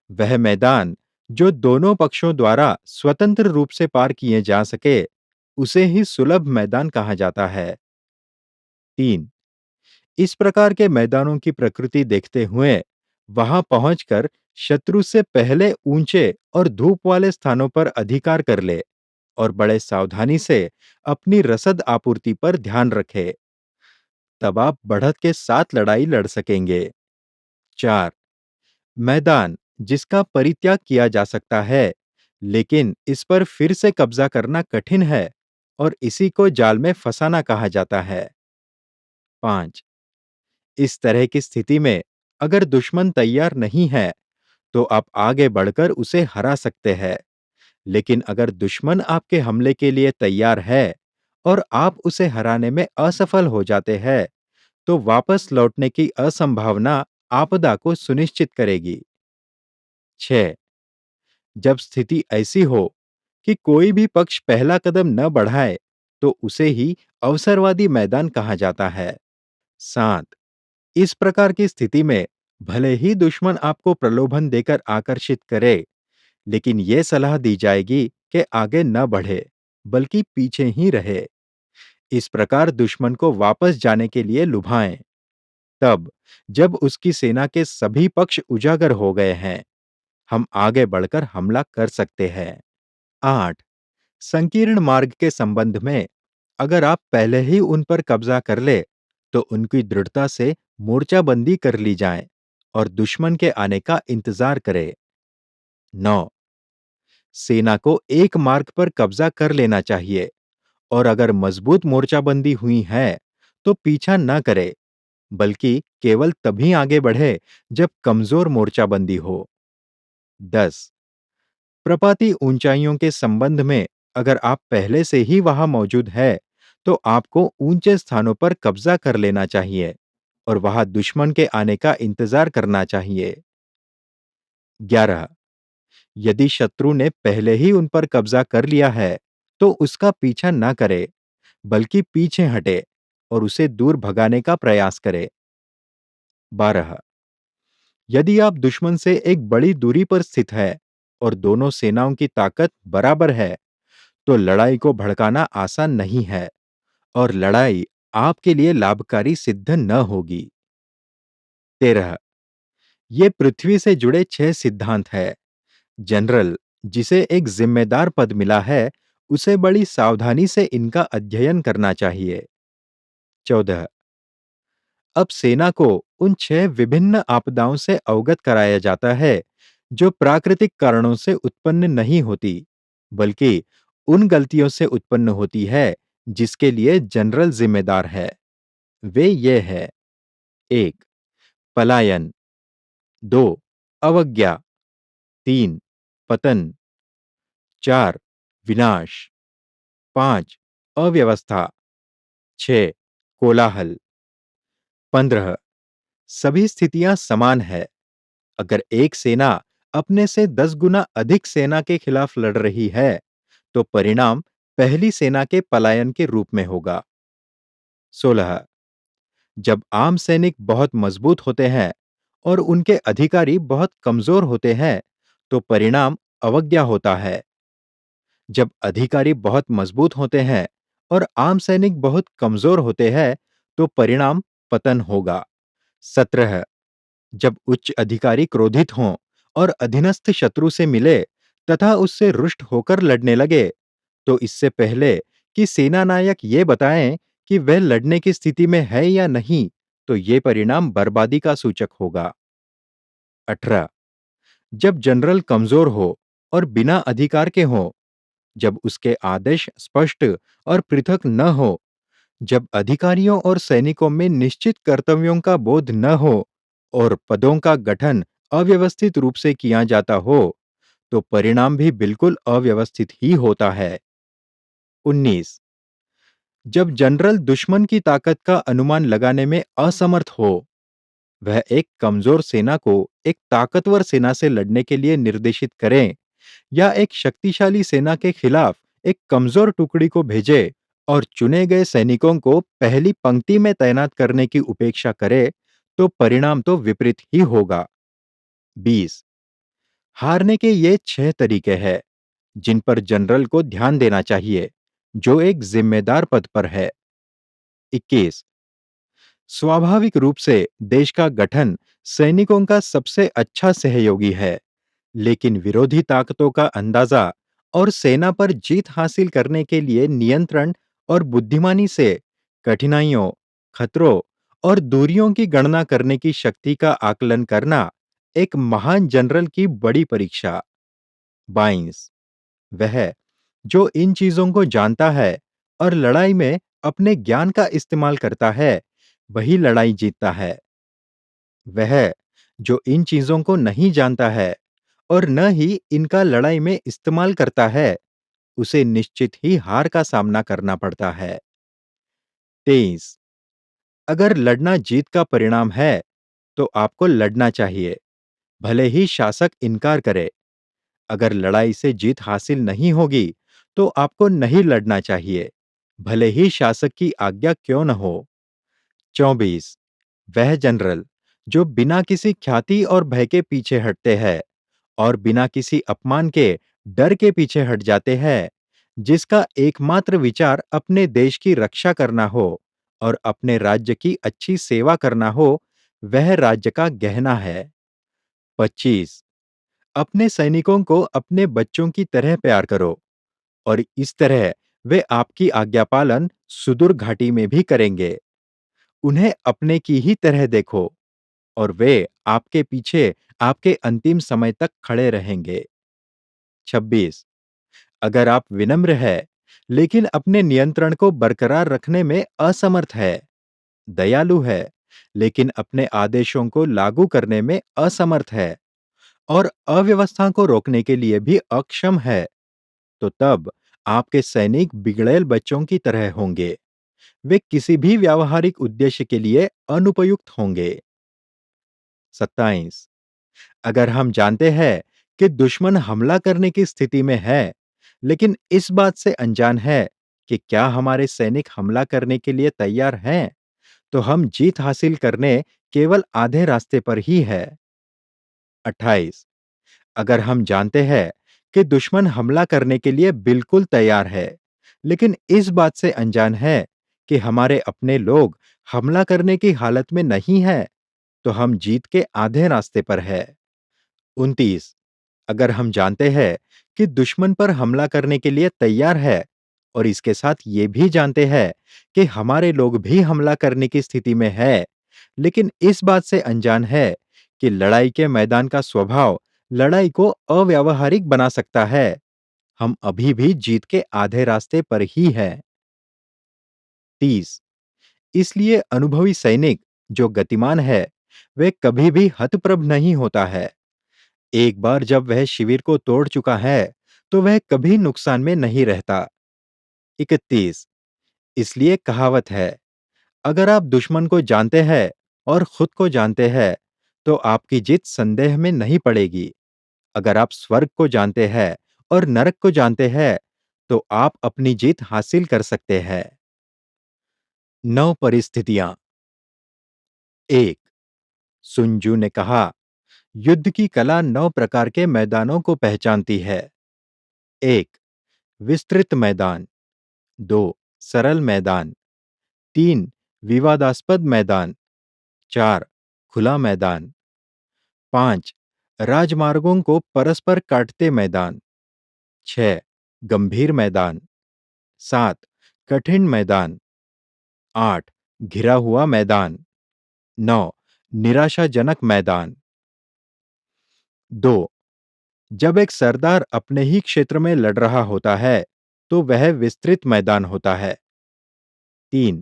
वह मैदान जो दोनों पक्षों द्वारा स्वतंत्र रूप से पार किए जा सके, उसे ही सुलभ मैदान कहा जाता है। तीन, इस प्रकार के मैदानों की प्रकृति देखते हुए वहां पहुंचकर शत्रु से पहले ऊंचे और धूप वाले स्थानों पर अधिकार कर ले और बड़े सावधानी से अपनी रसद आपूर्ति पर ध्यान रखे। तब आप बढ़त के साथ लड़ाई लड़ सकेंगे। चार, मैदान जिसका परित्याग किया जा सकता है, लेकिन इस पर फिर से कब्जा करना कठिन है और इसी को जाल में फंसाना कहा जाता है। पांच, इस तरह की स्थिति में अगर दुश्मन तैयार नहीं है, तो आप आगे बढ़कर उसे हरा सकते हैं। लेकिन अगर दुश्मन आपके हमले के लिए तैयार है और आप उसे हराने में असफल हो जाते हैं, तो वापस लौटने की असंभावना आपदा को सुनिश्चित करेगी। 6, जब स्थिति ऐसी हो कि कोई भी पक्ष पहला कदम न बढ़ाए, तो उसे ही अवसरवादी मैदान कहा जाता है। 7, इस प्रकार की स्थिति में भले ही दुश्मन आपको प्रलोभन देकर आकर्षित करे, लेकिन यह सलाह दी जाएगी कि आगे न बढ़े, बल्कि पीछे ही रहे। इस प्रकार दुश्मन को वापस जाने के लिए लुभाएं। तब, जब उसकी सेना के सभी पक्ष उजागर हो गए हैं, हम आगे बढ़कर हमला कर सकते हैं। 8, संकीर्ण मार्ग के संबंध में अगर आप पहले ही उन पर कब्जा कर ले, तो उनकी दृढ़ता से मोर्चाबंदी कर ली जाए और दुश्मन के आने का इंतजार करे। 9, सेना को एक मार्ग पर कब्जा कर लेना चाहिए और अगर मजबूत मोर्चाबंदी हुई है, तो पीछा न करे, बल्कि केवल तभी आगे बढ़े जब कमजोर मोर्चाबंदी हो। 10, प्रपाती ऊंचाइयों के संबंध में अगर आप पहले से ही वहां मौजूद है, तो आपको ऊंचे स्थानों पर कब्जा कर लेना चाहिए और वहां दुश्मन के आने का इंतजार करना चाहिए। 11, यदि शत्रु ने पहले ही उन पर कब्जा कर लिया है, तो उसका पीछा न करे, बल्कि पीछे हटे और उसे दूर भगाने का प्रयास करे। 12, यदि आप दुश्मन से एक बड़ी दूरी पर स्थित है और दोनों सेनाओं की ताकत बराबर है, तो लड़ाई को भड़काना आसान नहीं है और लड़ाई आपके लिए लाभकारी सिद्ध न होगी। 13, ये पृथ्वी से जुड़े 6 सिद्धांत है। जनरल जिसे एक जिम्मेदार पद मिला है, उसे बड़ी सावधानी से इनका अध्ययन करना चाहिए। 14, अब सेना को उन 6 विभिन्न आपदाओं से अवगत कराया जाता है, जो प्राकृतिक कारणों से उत्पन्न नहीं होती, बल्कि उन गलतियों से उत्पन्न होती है जिसके लिए जनरल जिम्मेदार है। वे ये है: 1, पलायन। 2, अवज्ञा। 3, पतन। 4, विनाश। 5, अव्यवस्था। 6, कोलाहल। 15, सभी स्थितियां समान है। अगर एक सेना अपने से 10 गुना अधिक सेना के खिलाफ लड़ रही है, तो परिणाम पहली सेना के पलायन के रूप में होगा। 16, जब आम सैनिक बहुत मजबूत होते हैं और उनके अधिकारी बहुत कमजोर होते हैं, तो परिणाम अवज्ञा होता है। जब अधिकारी बहुत मजबूत होते हैं और आम सैनिक बहुत कमजोर होते हैं, तो परिणाम पतन होगा। 17, जब उच्च अधिकारी क्रोधित हों और अधीनस्थ शत्रु से मिले तथा उससे रुष्ट होकर लड़ने लगे, तो इससे पहले कि सेना नायक ये बताएं कि वह लड़ने की स्थिति में है या नहीं, तो ये परिणाम बर्बादी का सूचक होगा। 18, जब जनरल कमजोर हो और बिना अधिकार के हो, जब उसके आदेश स्पष्ट और पृथक न हो, जब अधिकारियों और सैनिकों में निश्चित कर्तव्यों का बोध न हो और पदों का गठन अव्यवस्थित रूप से किया जाता हो, तो परिणाम भी बिल्कुल अव्यवस्थित ही होता है। 19, जब जनरल दुश्मन की ताकत का अनुमान लगाने में असमर्थ हो, वह एक कमजोर सेना को एक ताकतवर सेना से लड़ने के लिए निर्देशित करें या एक शक्तिशाली सेना के खिलाफ एक कमजोर टुकड़ी को भेजे और चुने गए सैनिकों को पहली पंक्ति में तैनात करने की उपेक्षा करे, तो परिणाम तो विपरीत ही होगा। 20। हारने के ये 6 तरीके हैं जिन पर जनरल को ध्यान देना चाहिए जो एक जिम्मेदार पद पर है। 21। स्वाभाविक रूप से देश का गठन सैनिकों का सबसे अच्छा सहयोगी है, लेकिन विरोधी ताकतों का अंदाजा और सेना पर जीत हासिल करने के लिए नियंत्रण और बुद्धिमानी से कठिनाइयों, खतरों और दूरियों की गणना करने की शक्ति का आकलन करना एक महान जनरल की बड़ी परीक्षा। 22। वह जो इन चीजों को जानता है और लड़ाई में अपने ज्ञान का इस्तेमाल करता है, वही लड़ाई जीतता है। वह जो इन चीजों को नहीं जानता है और न ही इनका लड़ाई में इस्तेमाल करता है, उसे निश्चित ही हार का सामना करना पड़ता है। 23। अगर लड़ना जीत का परिणाम है, तो आपको लड़ना चाहिए, भले ही शासक इनकार करे। अगर लड़ाई से जीत हासिल नहीं होगी, तो आपको नहीं लड़ना चाहिए, भले ही शासक की आज्ञा क्यों न हो। 24। वह जनरल जो बिना किसी ख्याति और भय के पीछे हटते हैं और बिना किसी अपमान के डर के पीछे हट जाते हैं, जिसका एकमात्र विचार अपने देश की रक्षा करना हो और अपने राज्य की अच्छी सेवा करना हो, वह राज्य का गहना है। 25। अपने सैनिकों को अपने बच्चों की तरह प्यार करो और इस तरह वे आपकी आज्ञा पालन सुदूर घाटी में भी करेंगे। उन्हें अपने की ही तरह देखो और वे आपके पीछे आपके अंतिम समय तक खड़े रहेंगे। 26। अगर आप विनम्र है, लेकिन अपने नियंत्रण को बरकरार रखने में असमर्थ है, दयालु है, लेकिन अपने आदेशों को लागू करने में असमर्थ है और अव्यवस्था को रोकने के लिए भी अक्षम है, तो तब आपके सैनिक बिगड़ैल बच्चों की तरह होंगे। वे किसी भी व्यावहारिक उद्देश्य के लिए अनुपयुक्त होंगे। 27। अगर हम जानते हैं कि दुश्मन हमला करने की स्थिति में है, लेकिन इस बात से अनजान है कि क्या हमारे सैनिक हमला करने के लिए तैयार हैं, तो हम जीत हासिल करने केवल आधे रास्ते पर ही है। 28। अगर हम जानते हैं कि दुश्मन हमला करने के लिए बिल्कुल तैयार है, लेकिन इस बात से अनजान है कि हमारे अपने लोग हमला करने की हालत में नहीं है, तो हम जीत के आधे रास्ते पर है। 29। अगर हम जानते हैं कि दुश्मन पर हमला करने के लिए तैयार है और इसके साथ ये भी जानते हैं कि हमारे लोग भी हमला करने की स्थिति में है, लेकिन इस बात से अनजान है कि लड़ाई के मैदान का स्वभाव लड़ाई को अव्यावहारिक बना सकता है, हम अभी भी जीत के आधे रास्ते पर ही हैं। 30। इसलिए अनुभवी सैनिक जो गतिमान है, वे कभी भी हतप्रभ नहीं होता है। एक बार जब वह शिविर को तोड़ चुका है, तो वह कभी नुकसान में नहीं रहता। 31। इसलिए कहावत है, अगर आप दुश्मन को जानते हैं और खुद को जानते हैं, तो आपकी जीत संदेह में नहीं पड़ेगी। अगर आप स्वर्ग को जानते हैं और नरक को जानते हैं, तो आप अपनी जीत हासिल कर सकते हैं। 9 परिस्थितियां। 1। सुन ने कहा, युद्ध की कला 9 प्रकार के मैदानों को पहचानती है। 1। विस्तृत मैदान। 2। सरल मैदान। 3। विवादास्पद मैदान। 4। खुला मैदान। 5। राजमार्गों को परस्पर काटते मैदान। 6। गंभीर मैदान। 7। कठिन मैदान। 8। घिरा हुआ मैदान। 9। निराशाजनक मैदान। 2। जब एक सरदार अपने ही क्षेत्र में लड़ रहा होता है, तो वह विस्तृत मैदान होता है। 3।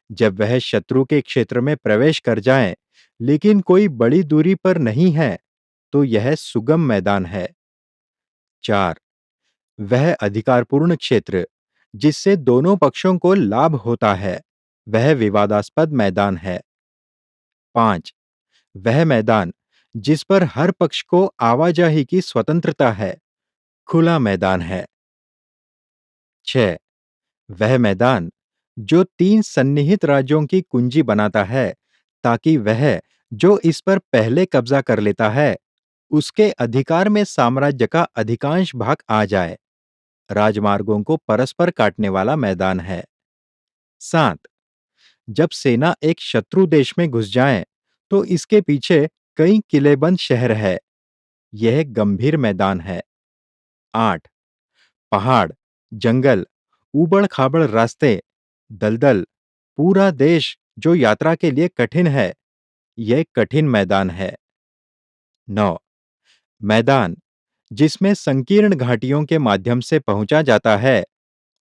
जब वह शत्रु के क्षेत्र में प्रवेश कर जाए, लेकिन कोई बड़ी दूरी पर नहीं है, तो यह सुगम मैदान है। 4। वह अधिकारपूर्ण क्षेत्र जिससे दोनों पक्षों को लाभ होता है, वह विवादास्पद मैदान है। 5. वह मैदान जिस पर हर पक्ष को आवाजाही की स्वतंत्रता है, खुला मैदान है। 6. वह मैदान जो तीन सन्निहित राज्यों की कुंजी बनाता है, ताकि वह जो इस पर पहले कब्जा कर लेता है, उसके अधिकार में साम्राज्य का अधिकांश भाग आ जाए। राजमार्गों को परस्पर काटने वाला मैदान है। 7. जब सेना एक शत्रु देश में घुस जाए, तो इसके पीछे कई किलेबंद शहर है। यह गंभीर मैदान है। 8. पहाड़, जंगल, ऊबड़-खाबड़ रास्ते, दलदल, पूरा देश जो यात्रा के लिए कठिन है, यह कठिन मैदान है। 9. मैदान जिसमें संकीर्ण घाटियों के माध्यम से पहुंचा जाता है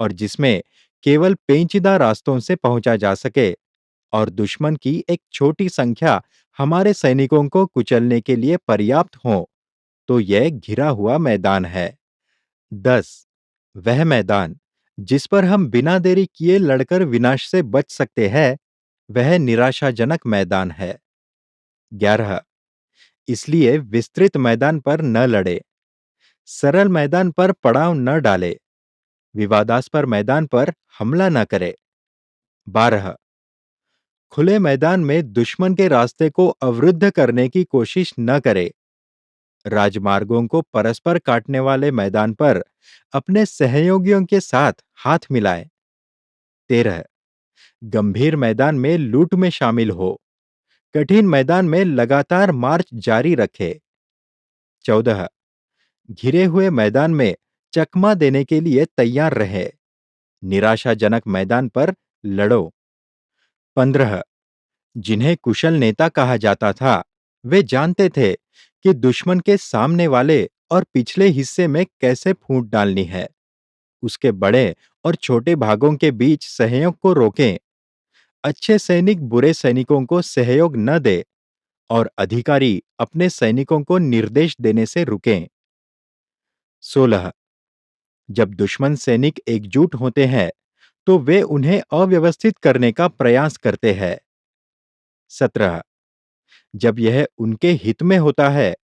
और जिसमें केवल पेचीदा रास्तों से पहुंचा जा सके और दुश्मन की एक छोटी संख्या हमारे सैनिकों को कुचलने के लिए पर्याप्त हो, तो यह घिरा हुआ मैदान है। 10. वह मैदान जिस पर हम बिना देरी किए लड़कर विनाश से बच सकते हैं, वह निराशाजनक मैदान है। 11. इसलिए विस्तृत मैदान पर न लड़े, सरल मैदान पर पड़ाव न डाले, विवादास्पद मैदान पर हमला न करे। 12. खुले मैदान में दुश्मन के रास्ते को अवरुद्ध करने की कोशिश न करे, राजमार्गों को परस्पर काटने वाले मैदान पर अपने सहयोगियों के साथ हाथ मिलाए। 13. गंभीर मैदान में लूट में शामिल हो, कठिन मैदान में लगातार मार्च जारी रखे। 14. घिरे हुए मैदान में चकमा देने के लिए तैयार रहे, निराशाजनक मैदान पर लड़ो। 15. जिन्हें कुशल नेता कहा जाता था, वे जानते थे कि दुश्मन के सामने वाले और पिछले हिस्से में कैसे फूट डालनी है। उसके बड़े और छोटे भागों के बीच सहयोग को रोकें, अच्छे सैनिक बुरे सैनिकों को सहयोग न दे और अधिकारी अपने सैनिकों को निर्देश देने से रुकें। 16. जब दुश्मन सैनिक एकजुट होते हैं, तो वे उन्हें अव्यवस्थित करने का प्रयास करते हैं। 17. जब यह उनके हित में होता है,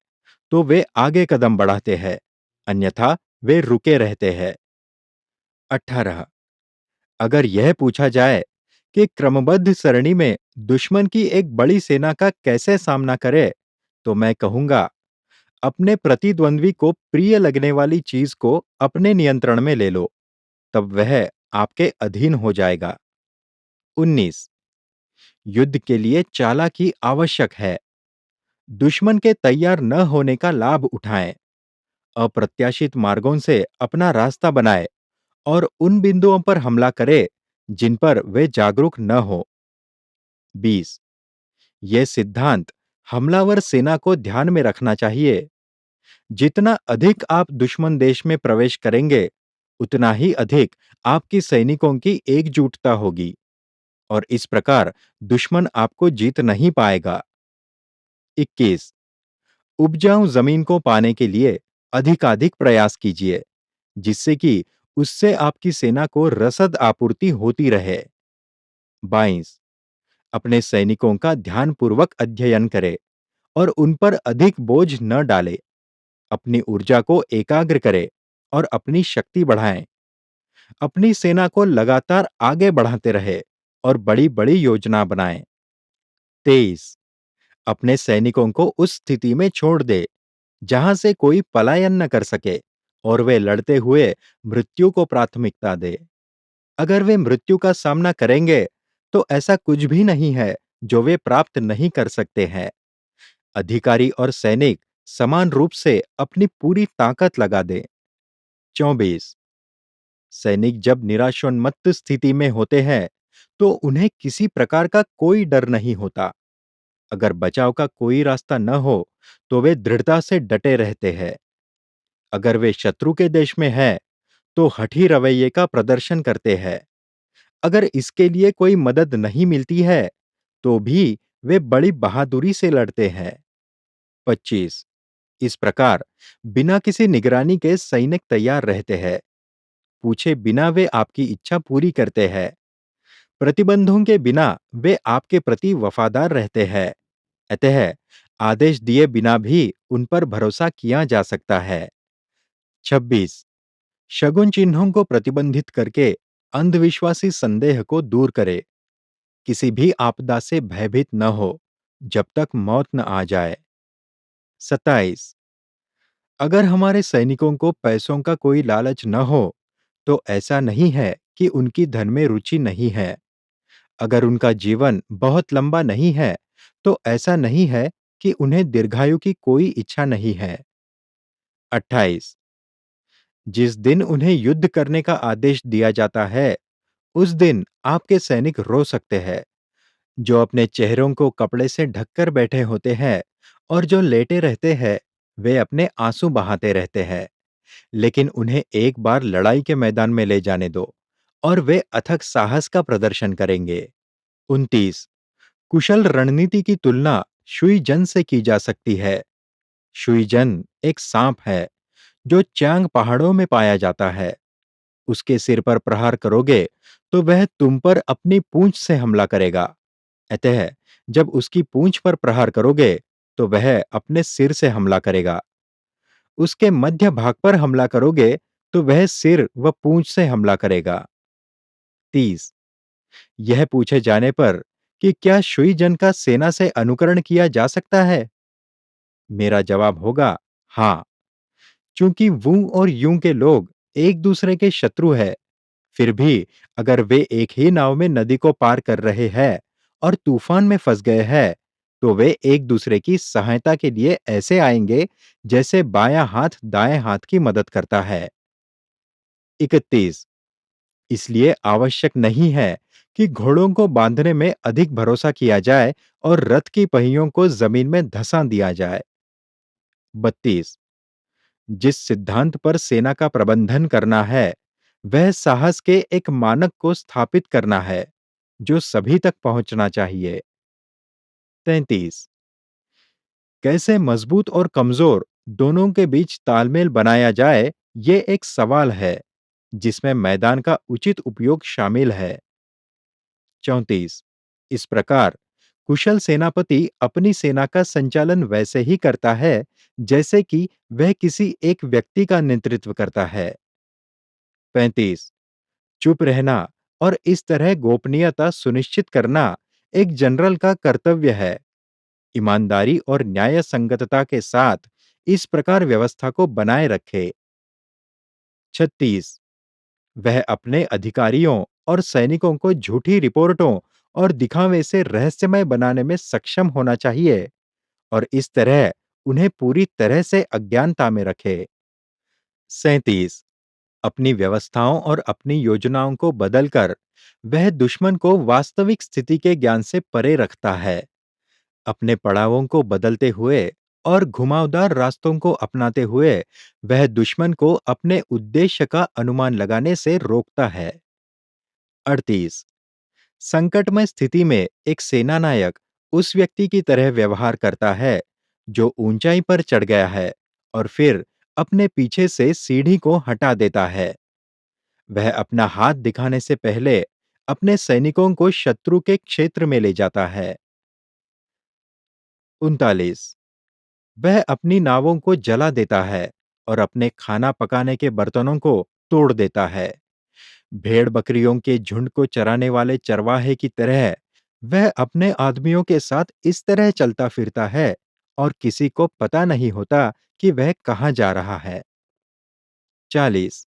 तो वे आगे कदम बढ़ाते हैं, अन्यथा वे रुके रहते हैं। 18. अगर यह पूछा जाए कि क्रमबद्ध सरणी में दुश्मन की एक बड़ी सेना का कैसे सामना करे, तो मैं कहूंगा, अपने प्रतिद्वंद्वी को प्रिय लगने वाली चीज को अपने नियंत्रण में ले लो, तब वह आपके अधीन हो जाएगा। 19. युद्ध के लिए चालाकी आवश्यक है। दुश्मन के तैयार न होने का लाभ उठाएं, अप्रत्याशित मार्गों से अपना रास्ता बनाए और उन बिंदुओं पर हमला करे जिन पर वे जागरूक न हो। 20. यह सिद्धांत हमलावर सेना को ध्यान में रखना चाहिए। जितना अधिक आप दुश्मन देश में प्रवेश करेंगे, उतना ही अधिक आपकी सैनिकों की एकजुटता होगी और इस प्रकार दुश्मन आपको जीत नहीं पाएगा। 21. उपजाऊ जमीन को पाने के लिए अधिकाधिक प्रयास कीजिए, जिससे कि उससे आपकी सेना को रसद आपूर्ति होती रहे। 22. अपने सैनिकों का ध्यानपूर्वक अध्ययन करें और उन पर अधिक बोझ न डालें। अपनी ऊर्जा को एकाग्र करें और अपनी शक्ति बढ़ाएं। अपनी सेना को लगातार आगे बढ़ाते रहे और बड़ी बड़ी योजना बनाएं। 23. अपने सैनिकों को उस स्थिति में छोड़ दे जहां से कोई पलायन न कर सके और वे लड़ते हुए मृत्यु को प्राथमिकता दे। अगर वे मृत्यु का सामना करेंगे, तो ऐसा कुछ भी नहीं है जो वे प्राप्त नहीं कर सकते हैं। अधिकारी और सैनिक समान रूप से अपनी पूरी ताकत लगा दें। 24. सैनिक जब निराशोन्मत्त स्थिति में होते हैं, तो उन्हें किसी प्रकार का कोई डर नहीं होता। अगर बचाव का कोई रास्ता न हो, तो वे दृढ़ता से डटे रहते हैं। अगर वे शत्रु के देश में हैं, तो हठी रवैये का प्रदर्शन करते हैं। अगर इसके लिए कोई मदद नहीं मिलती है, तो भी वे बड़ी बहादुरी से लड़ते हैं। 25. इस प्रकार बिना किसी निगरानी के सैनिक तैयार रहते हैं। पूछे बिना वे आपकी इच्छा पूरी करते हैं। प्रतिबंधों के बिना वे आपके प्रति वफादार रहते हैं। अतः आदेश दिए बिना भी उन पर भरोसा किया जा सकता है। 26। शगुन चिन्हों को प्रतिबंधित करके अंधविश्वासी संदेह को दूर करे। किसी भी आपदा से भयभीत न हो जब तक मौत न आ जाए। 27। अगर हमारे सैनिकों को पैसों का कोई लालच न हो तो ऐसा नहीं है कि उनकी धन में रुचि नहीं है। अगर उनका जीवन बहुत लंबा नहीं है तो ऐसा नहीं है कि उन्हें दीर्घायु की कोई इच्छा नहीं है। 28। जिस दिन उन्हें युद्ध करने का आदेश दिया जाता है उस दिन आपके सैनिक रो सकते हैं, जो अपने चेहरों को कपड़े से ढककर बैठे होते हैं और जो लेटे रहते हैं वे अपने आंसू बहाते रहते हैं। लेकिन उन्हें एक बार लड़ाई के मैदान में ले जाने दो और वे अथक साहस का प्रदर्शन करेंगे। 29। कुशल रणनीति की तुलना शुइजन से की जा सकती है। शुइजन एक सांप है जो चांग पहाड़ों में पाया जाता है। उसके सिर पर प्रहार करोगे तो वह तुम पर अपनी पूंछ से हमला करेगा। अतः जब उसकी पूंछ पर प्रहार करोगे तो वह अपने सिर से हमला करेगा। उसके मध्य भाग पर हमला करोगे तो वह सिर व पूंछ से हमला करेगा। 30। यह पूछे जाने पर कि क्या शुइजन का सेना से अनुकरण किया जा सकता है, मेरा जवाब होगा हाँ। चूंकि वू और यूं के लोग एक दूसरे के शत्रु हैं, फिर भी अगर वे एक ही नाव में नदी को पार कर रहे हैं और तूफान में फंस गए हैं, तो वे एक दूसरे की सहायता के लिए ऐसे आएंगे जैसे बायां हाथ दाएं हाथ की मदद करता है। 31। इसलिए आवश्यक नहीं है कि घोड़ों को बांधने में अधिक भरोसा किया जाए और रथ की पहियों को जमीन में धंसा दिया जाए। 32। जिस सिद्धांत पर सेना का प्रबंधन करना है वह साहस के एक मानक को स्थापित करना है जो सभी तक पहुंचना चाहिए। 33। कैसे मजबूत और कमजोर दोनों के बीच तालमेल बनाया जाए, ये एक सवाल है जिसमें मैदान का उचित उपयोग शामिल है। 34। इस प्रकार कुशल सेनापति अपनी सेना का संचालन वैसे ही करता है जैसे कि वह किसी एक व्यक्ति का नेतृत्व करता है। 35। चुप रहना और इस तरह गोपनीयता सुनिश्चित करना एक जनरल का कर्तव्य है। ईमानदारी और न्याय संगतता के साथ इस प्रकार व्यवस्था को बनाए रखे। 36। वह अपने अधिकारियों और सैनिकों को झूठी रिपोर्टों और दिखावे से रहस्यमय बनाने में सक्षम होना चाहिए और इस तरह उन्हें पूरी तरह से अज्ञानता में रखे। 37। अपनी व्यवस्थाओं और अपनी योजनाओं को बदलकर वह दुश्मन को वास्तविक स्थिति के ज्ञान से परे रखता है। अपने पड़ावों को बदलते हुए और घुमावदार रास्तों को अपनाते हुए वह दुश्मन को अपने उद्देश्य का अनुमान लगाने से रोकता है। 38। संकटमय स्थिति में एक सेनानायक उस व्यक्ति की तरह व्यवहार करता है जो ऊंचाई पर चढ़ गया है और फिर अपने पीछे से सीढ़ी को हटा देता है। वह अपना हाथ दिखाने से पहले अपने सैनिकों को शत्रु के क्षेत्र में ले जाता है। 39। वह अपनी नावों को जला देता है और अपने खाना पकाने के बर्तनों को तोड़ देता है। भेड़ बकरियों के झुंड को चराने वाले चरवाहे की तरह वह अपने आदमियों के साथ इस तरह चलता फिरता है और किसी को पता नहीं होता कि वह कहां जा रहा है। 40।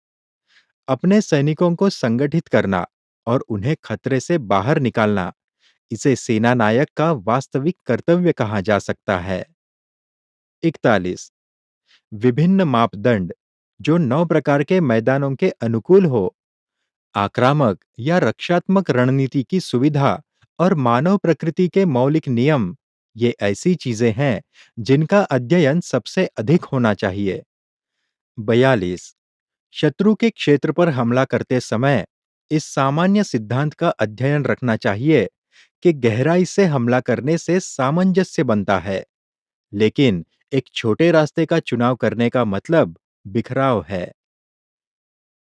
अपने सैनिकों को संगठित करना और उन्हें खतरे से बाहर निकालना, इसे सेना नायक का वास्तविक कर्तव्य कहा जा सकता है। 41। विभिन्न मापदंड जो 9 प्रकार के मैदानों के अनुकूल हो, आक्रामक या रक्षात्मक रणनीति की सुविधा और मानव प्रकृति के मौलिक नियम, ये ऐसी चीजें हैं जिनका अध्ययन सबसे अधिक होना चाहिए। 42। शत्रु के क्षेत्र पर हमला करते समय इस सामान्य सिद्धांत का अध्ययन रखना चाहिए कि गहराई से हमला करने से सामंजस्य बनता है, लेकिन एक छोटे रास्ते का चुनाव करने का मतलब बिखराव है।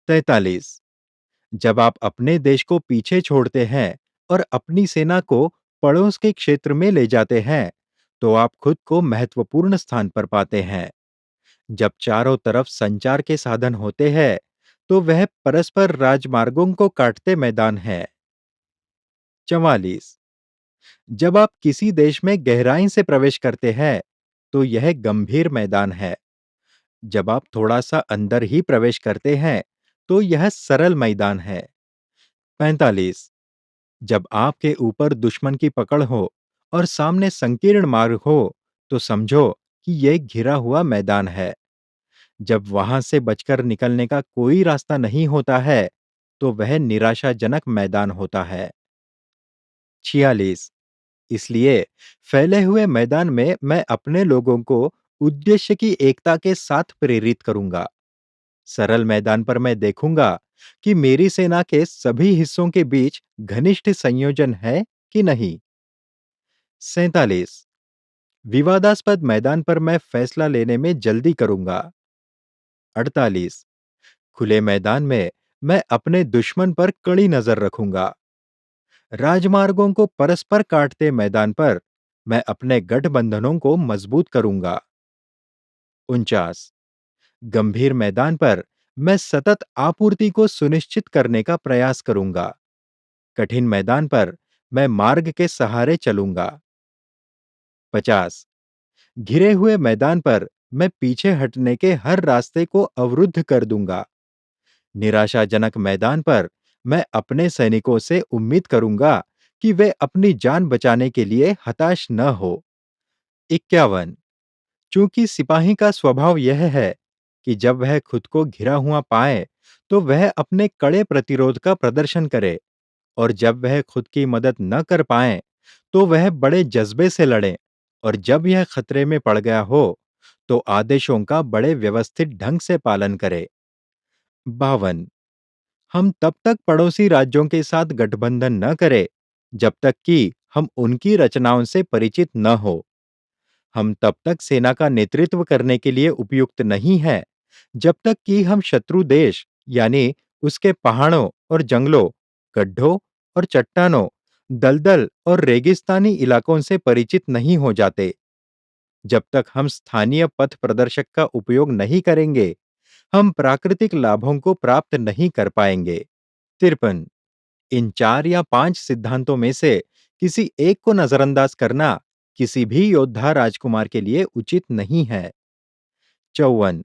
43। जब आप अपने देश को पीछे छोड़ते हैं और अपनी सेना को पड़ोस के क्षेत्र में ले जाते हैं, तो आप खुद को महत्वपूर्ण स्थान पर पाते हैं। जब चारों तरफ संचार के साधन होते हैं, तो वह परस्पर राजमार्गों को काटते मैदान है। 44। जब आप किसी देश में गहराई से प्रवेश करते हैं, तो यह गंभीर मैदान है। जब आप थोड़ा सा अंदर ही प्रवेश करते हैं, तो यह सरल मैदान है। 45। जब आपके ऊपर दुश्मन की पकड़ हो और सामने संकीर्ण मार्ग हो, तो समझो कि यह घिरा हुआ मैदान है। जब वहां से बचकर निकलने का कोई रास्ता नहीं होता है, तो वह निराशाजनक मैदान होता है। 46। इसलिए फैले हुए मैदान में मैं अपने लोगों को उद्देश्य की एकता के साथ प्रेरित करूंगा। सरल मैदान पर मैं देखूंगा कि मेरी सेना के सभी हिस्सों के बीच घनिष्ठ संयोजन है कि नहीं। 47। विवादास्पद मैदान पर मैं फैसला लेने में जल्दी करूंगा। 48। खुले मैदान में मैं अपने दुश्मन पर कड़ी नजर रखूंगा। राजमार्गों को परस्पर काटते मैदान पर मैं अपने गठबंधनों को मजबूत करूंगा। 49। गंभीर मैदान पर मैं सतत आपूर्ति को सुनिश्चित करने का प्रयास करूंगा। कठिन मैदान पर मैं मार्ग के सहारे चलूंगा। 50। घिरे हुए मैदान पर मैं पीछे हटने के हर रास्ते को अवरुद्ध कर दूंगा। निराशाजनक मैदान पर मैं अपने सैनिकों से उम्मीद करूंगा कि वे अपनी जान बचाने के लिए हताश न हो। 51। चूंकि सिपाही का स्वभाव यह है कि जब वह खुद को घिरा हुआ पाए, तो वह अपने कड़े प्रतिरोध का प्रदर्शन करे, और जब वह खुद की मदद न कर पाए, तो वह बड़े जज्बे से लड़े, और जब यह खतरे में पड़ गया हो, तो आदेशों का बड़े व्यवस्थित ढंग से पालन करे। 52। हम तब तक पड़ोसी राज्यों के साथ गठबंधन न करें, जब तक कि हम उनकी रचनाओं से परिचित न हो। हम तब तक सेना का नेतृत्व करने के लिए उपयुक्त नहीं हैं, जब तक कि हम शत्रु देश, यानी उसके पहाड़ों और जंगलों, गड्ढों और चट्टानों, दलदल और रेगिस्तानी इलाकों से परिचित नहीं हो जाते। जब तक हम स्थानीय पथ प्रदर्शक का उपयोग नहीं करेंगे, हम प्राकृतिक लाभों को प्राप्त नहीं कर पाएंगे। 53। इन 4 या 5 सिद्धांतों में से किसी एक को नजरअंदाज करना किसी भी योद्धा राजकुमार के लिए उचित नहीं है। 54।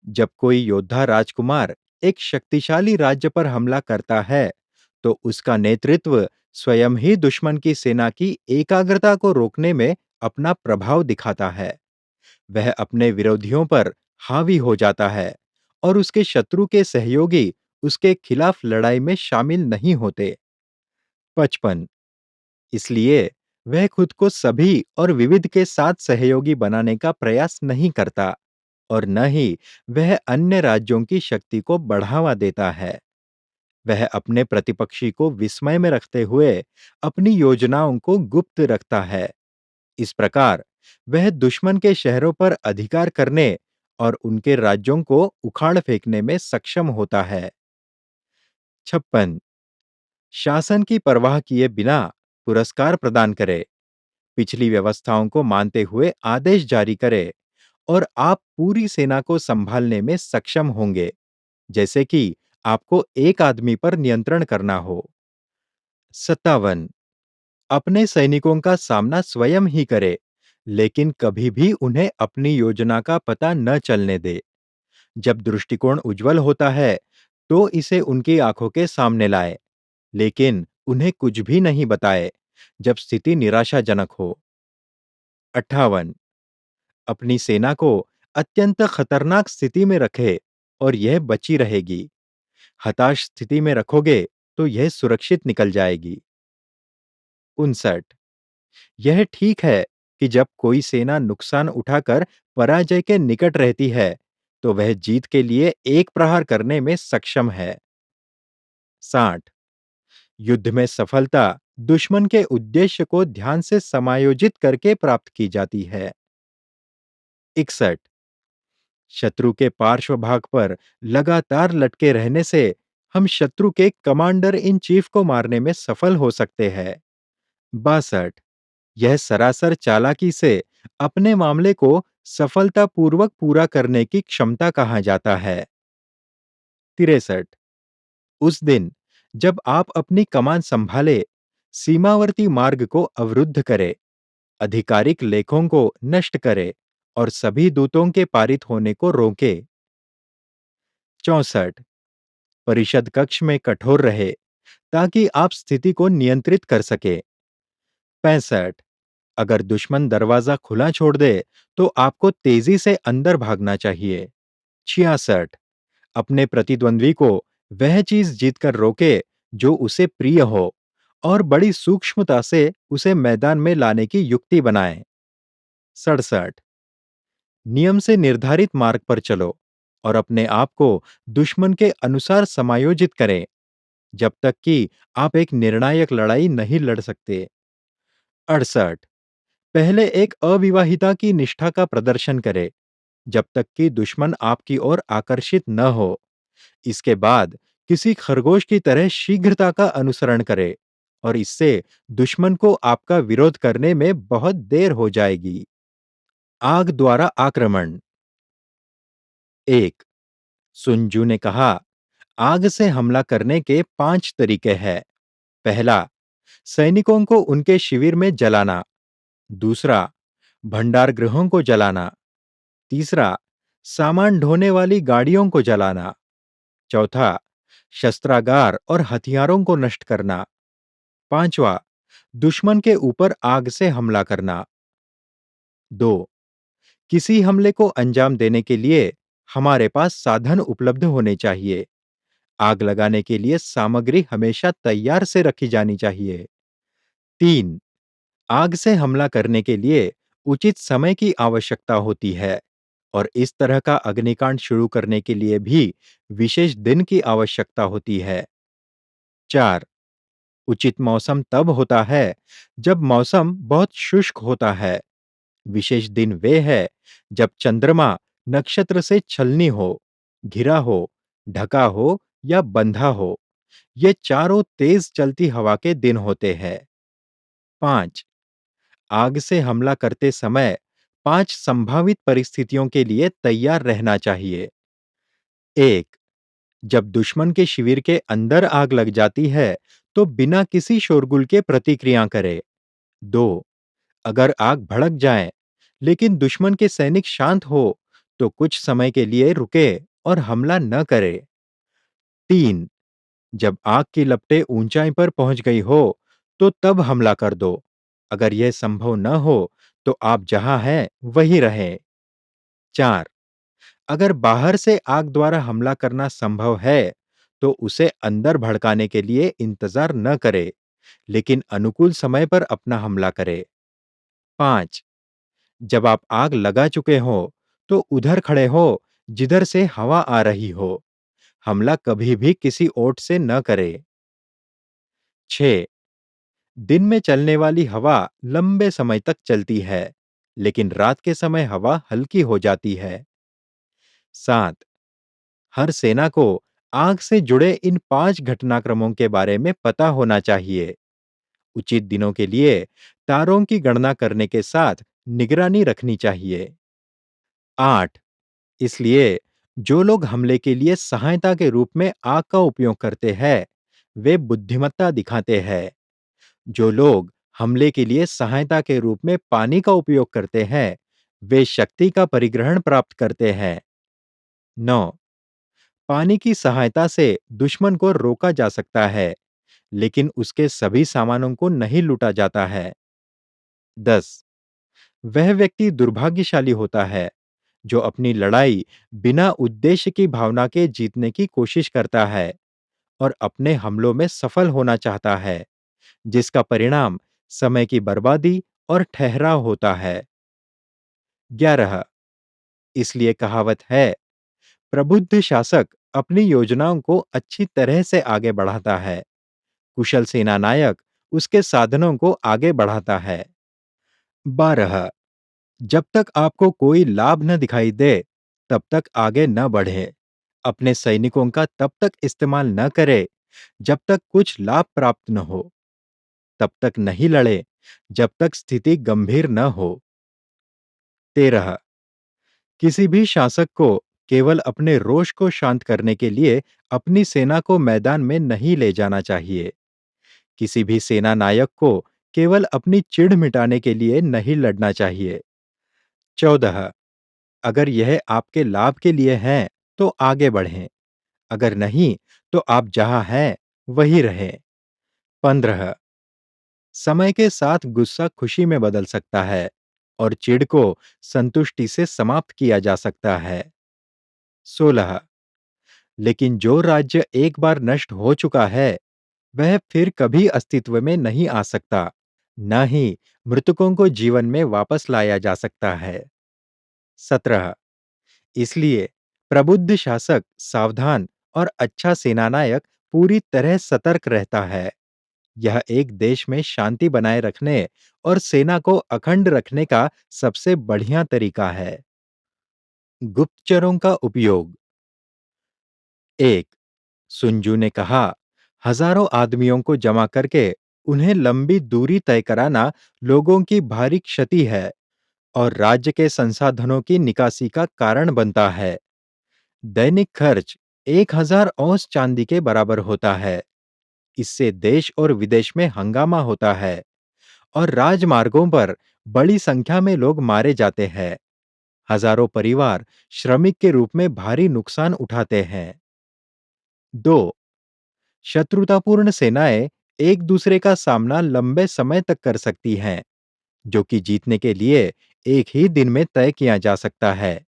जब कोई योद्धा राजकुमार एक शक्तिशाली राज्य पर हमला करता है, तो उसका नेतृत्व स्वयं ही दुश्मन की सेना की एकाग्रता को रोकने में अपना प्रभाव दिखाता है। वह अपने विरोधियों पर हावी हो जाता है, और उसके शत्रु के सहयोगी उसके खिलाफ लड़ाई में शामिल नहीं होते। 55। इसलिए वह खुद को सभी और विविध के साथ सहयोगी बनाने का प्रयास नहीं करता, और न ही वह अन्य राज्यों की शक्ति को बढ़ावा देता है। वह अपने प्रतिपक्षी को विस्मय में रखते हुए अपनी योजनाओं को गुप्त रखता है। इस प्रकार वह दुश्मन के शहरों पर अधिकार करने और उनके राज्यों को उखाड़ फेंकने में सक्षम होता है। 56। शासन की परवाह किए बिना पुरस्कार प्रदान करे, पिछली व्यवस्थाओं को मानते हुए आदेश जारी करे, और आप पूरी सेना को संभालने में सक्षम होंगे, जैसे कि आपको एक आदमी पर नियंत्रण करना हो। 57। अपने सैनिकों का सामना स्वयं ही करे, लेकिन कभी भी उन्हें अपनी योजना का पता न चलने दे। जब दृष्टिकोण उज्जवल होता है, तो इसे उनकी आंखों के सामने लाए, लेकिन उन्हें कुछ भी नहीं बताए जब स्थिति निराशाजनक हो। 58। अपनी सेना को अत्यंत खतरनाक स्थिति में रखे, और यह बची रहेगी। हताश स्थिति में रखोगे तो यह सुरक्षित निकल जाएगी। 59। यह ठीक है कि जब कोई सेना नुकसान उठाकर पराजय के निकट रहती है, तो वह जीत के लिए एक प्रहार करने में सक्षम है। 60। युद्ध में सफलता दुश्मन के उद्देश्य को ध्यान से समायोजित करके प्राप्त की जाती है। 61। शत्रु के पार्श्व भाग पर लगातार लटके रहने से हम शत्रु के कमांडर इन चीफ को मारने में सफल हो सकते हैं। 62, यह सरासर चालाकी से अपने मामले को सफलतापूर्वक पूरा करने की क्षमता कहा जाता है। 63, उस दिन जब आप अपनी कमान संभाले, सीमावर्ती मार्ग को अवरुद्ध करे, आधिकारिक लेखों को नष्ट करे और सभी दूतों के पारित होने को रोके। 64, परिषद कक्ष में कठोर रहे ताकि आप स्थिति को नियंत्रित कर सके। 65, अगर दुश्मन दरवाजा खुला छोड़ दे तो आपको तेजी से अंदर भागना चाहिए। 66, अपने प्रतिद्वंद्वी को वह चीज जीतकर रोके जो उसे प्रिय हो और बड़ी सूक्ष्मता से उसे मैदान में लाने की युक्ति बनाएं। 67, नियम से निर्धारित मार्ग पर चलो और अपने आप को दुश्मन के अनुसार समायोजित करें जब तक कि आप एक निर्णायक लड़ाई नहीं लड़ सकते। 68, पहले एक अविवाहिता की निष्ठा का प्रदर्शन करें जब तक कि दुश्मन आपकी ओर आकर्षित न हो। इसके बाद किसी खरगोश की तरह शीघ्रता का अनुसरण करें और इससे दुश्मन को आपका विरोध करने में बहुत देर हो जाएगी। आग द्वारा आक्रमण। 1, सुन ने कहा, आग से हमला करने के 5 तरीके हैं। पहला, सैनिकों को उनके शिविर में जलाना। दूसरा, भंडार गृहों को जलाना। तीसरा, सामान ढोने वाली गाड़ियों को जलाना। चौथा, शस्त्रागार और हथियारों को नष्ट करना। पांचवा, दुश्मन के ऊपर आग से हमला करना। 2, किसी हमले को अंजाम देने के लिए हमारे पास साधन उपलब्ध होने चाहिए। आग लगाने के लिए सामग्री हमेशा तैयार से रखी जानी चाहिए। 3, आग से हमला करने के लिए उचित समय की आवश्यकता होती है और इस तरह का अग्निकांड शुरू करने के लिए भी विशेष दिन की आवश्यकता होती है। 4, उचित मौसम तब होता है जब मौसम बहुत शुष्क होता है। विशेष दिन वे है जब चंद्रमा नक्षत्र से छलनी हो, घिरा हो, ढका हो या बंधा हो। ये चारों तेज चलती हवा के दिन होते हैं। 5, आग से हमला करते समय 5 संभावित परिस्थितियों के लिए तैयार रहना चाहिए। 1, जब दुश्मन के शिविर के अंदर आग लग जाती है तो बिना किसी शोरगुल के प्रतिक्रिया करें। 2, अगर आग भड़क जाए लेकिन दुश्मन के सैनिक शांत हो तो कुछ समय के लिए रुके और हमला न करे। 3, जब आग की लपटें ऊंचाई पर पहुंच गई हो तो तब हमला कर दो। अगर यह संभव न हो तो आप जहां हैं वहीं रहें। 4, अगर बाहर से आग द्वारा हमला करना संभव है तो उसे अंदर भड़काने के लिए इंतजार न करे, लेकिन अनुकूल समय पर अपना हमला करे। 5, जब आप आग लगा चुके हो तो उधर खड़े हो जिधर से हवा आ रही हो। हमला कभी भी किसी ओट से न करे। 6, दिन में चलने वाली हवा लंबे समय तक चलती है, लेकिन रात के समय हवा हल्की हो जाती है। 7, हर सेना को आग से जुड़े इन 5 घटनाक्रमों के बारे में पता होना चाहिए। उचित दिनों के लिए तारों की गणना करने के साथ निगरानी रखनी चाहिए। 8, इसलिए जो लोग हमले के लिए सहायता के रूप में आग का उपयोग करते हैं, वे बुद्धिमत्ता दिखाते हैं। जो लोग हमले के लिए सहायता के रूप में पानी का उपयोग करते हैं, वे शक्ति का परिग्रहण प्राप्त करते हैं। 9, पानी की सहायता से दुश्मन को रोका जा सकता है, लेकिन उसके सभी सामानों को नहीं लूटा जाता है। 10, वह व्यक्ति दुर्भाग्यशाली होता है जो अपनी लड़ाई बिना उद्देश्य की भावना के जीतने की कोशिश करता है और अपने हमलों में सफल होना चाहता है, जिसका परिणाम समय की बर्बादी और ठहराव होता है। 11, इसलिए कहावत है, प्रबुद्ध शासक अपनी योजनाओं को अच्छी तरह से आगे बढ़ाता है, कुशल सेना नायक उसके साधनों को आगे बढ़ाता है। 12, जब तक आपको कोई लाभ न दिखाई दे तब तक आगे न बढ़े, अपने सैनिकों का तब तक इस्तेमाल न करे जब तक कुछ लाभ प्राप्त न हो, तब तक नहीं लड़े जब तक स्थिति गंभीर न हो। 13 किसी भी शासक को केवल अपने रोष को शांत करने के लिए अपनी सेना को मैदान में नहीं ले जाना चाहिए। किसी भी सेना नायक को केवल अपनी चिढ़ मिटाने के लिए नहीं लड़ना चाहिए। 14 अगर यह आपके लाभ के लिए है तो आगे बढ़ें, अगर नहीं तो आप जहां हैं वही रहें। 15 समय के साथ गुस्सा खुशी में बदल सकता है और चिढ़ को संतुष्टि से समाप्त किया जा सकता है। 16 लेकिन जो राज्य एक बार नष्ट हो चुका है, वह फिर कभी अस्तित्व में नहीं आ सकता, न ही मृतकों को जीवन में वापस लाया जा सकता है। 17 इसलिए प्रबुद्ध शासक सावधान और अच्छा सेनानायक पूरी तरह सतर्क रहता है। यह एक देश में शांति बनाए रखने और सेना को अखंड रखने का सबसे बढ़िया तरीका है। गुप्तचरों का उपयोग। 1 सुनजू ने कहा, हजारों आदमियों को जमा करके उन्हें लंबी दूरी तय कराना लोगों की भारी क्षति है और राज्य के संसाधनों की निकासी का कारण बनता है। दैनिक खर्च 1000 औंस चांदी के बराबर होता है। इससे देश और विदेश में हंगामा होता है और राजमार्गों पर बड़ी संख्या में लोग मारे जाते हैं। हजारों परिवार श्रमिक के रूप में भारी नुकसान उठाते हैं। 2 शत्रुतापूर्ण सेनाएं एक दूसरे का सामना लंबे समय तक कर सकती हैं, जो कि जीतने के लिए एक ही दिन में तय किया जा सकता है।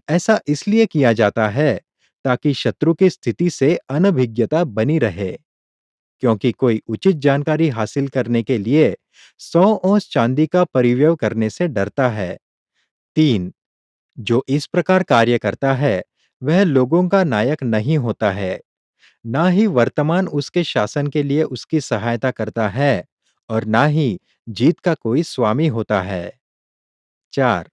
ऐसा इसलिए किया जाता है ताकि शत्रु की स्थिति से अनभिज्ञता बनी रहे, क्योंकि कोई उचित जानकारी हासिल करने के लिए 100 औंस चांदी का परिव्यय करने से डरता है। 3 जो इस प्रकार कार्य करता है, वह लोगों का नायक नहीं होता है, ना ही वर्तमान उसके शासन के लिए उसकी सहायता करता है और ना ही जीत का कोई स्वामी होता है। 4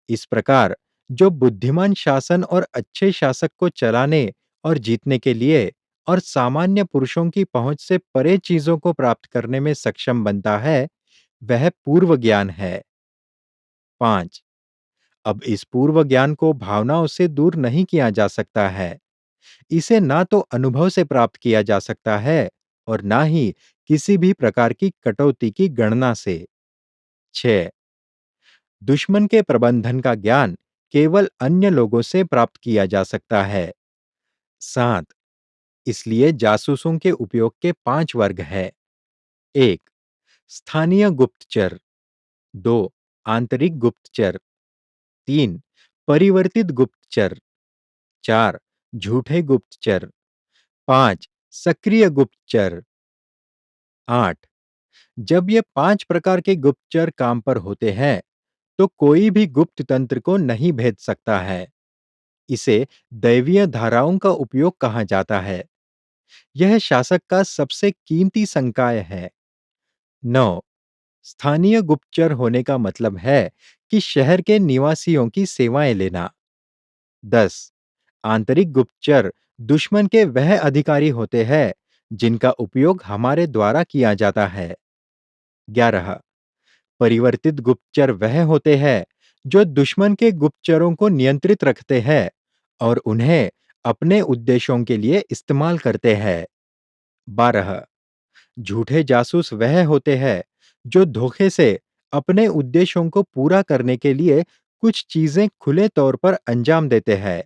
इस प्रकार जो बुद्धिमान शासन और अच्छे शासक को चलाने और जीतने के लिए और सामान्य पुरुषों की पहुंच से परे चीजों को प्राप्त करने में सक्षम बनता है, वह पूर्व ज्ञान है। 5 अब इस पूर्व ज्ञान को भावनाओं से दूर नहीं किया जा सकता है। इसे ना तो अनुभव से प्राप्त किया जा सकता है और ना ही किसी भी प्रकार की कटौती की गणना से। 6 दुश्मन के प्रबंधन का ज्ञान केवल अन्य लोगों से प्राप्त किया जा सकता है। 7 इसलिए जासूसों के उपयोग के 5 वर्ग हैं। 1 स्थानीय गुप्तचर। 2 आंतरिक गुप्तचर। 3 परिवर्तित गुप्तचर। 4 झूठे गुप्तचर। 5 सक्रिय गुप्तचर। 8 जब ये 5 प्रकार के गुप्तचर काम पर होते हैं, तो कोई भी गुप्त तंत्र को नहीं भेद सकता है। इसे दैवीय धाराओं का उपयोग कहा जाता है। यह शासक का सबसे कीमती संकाय है। 9 स्थानीय गुप्तचर होने का मतलब है कि शहर के निवासियों की सेवाएं लेना। 10 आंतरिक गुप्तचर दुश्मन के वह अधिकारी होते हैं जिनका उपयोग हमारे द्वारा किया जाता है। 11 परिवर्तित गुप्तचर वह होते हैं जो दुश्मन के गुप्तचरों को नियंत्रित रखते हैं और उन्हें अपने उद्देश्यों के लिए इस्तेमाल करते हैं। 12 झूठे जासूस वह होते हैं जो धोखे से अपने उद्देश्यों को पूरा करने के लिए कुछ चीजें खुले तौर पर अंजाम देते हैं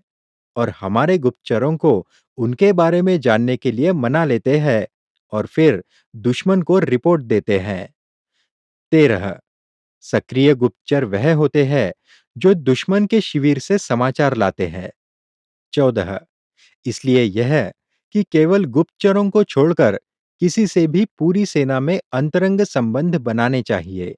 और हमारे गुप्तचरों को उनके बारे में जानने के लिए मना लेते हैं और फिर दुश्मन को रिपोर्ट देते हैं। 13 सक्रिय गुप्तचर वह होते हैं जो दुश्मन के शिविर से समाचार लाते हैं। 14 इसलिए यह कि केवल गुप्तचरों को छोड़कर किसी से भी पूरी सेना में अंतरंग संबंध बनाने चाहिए।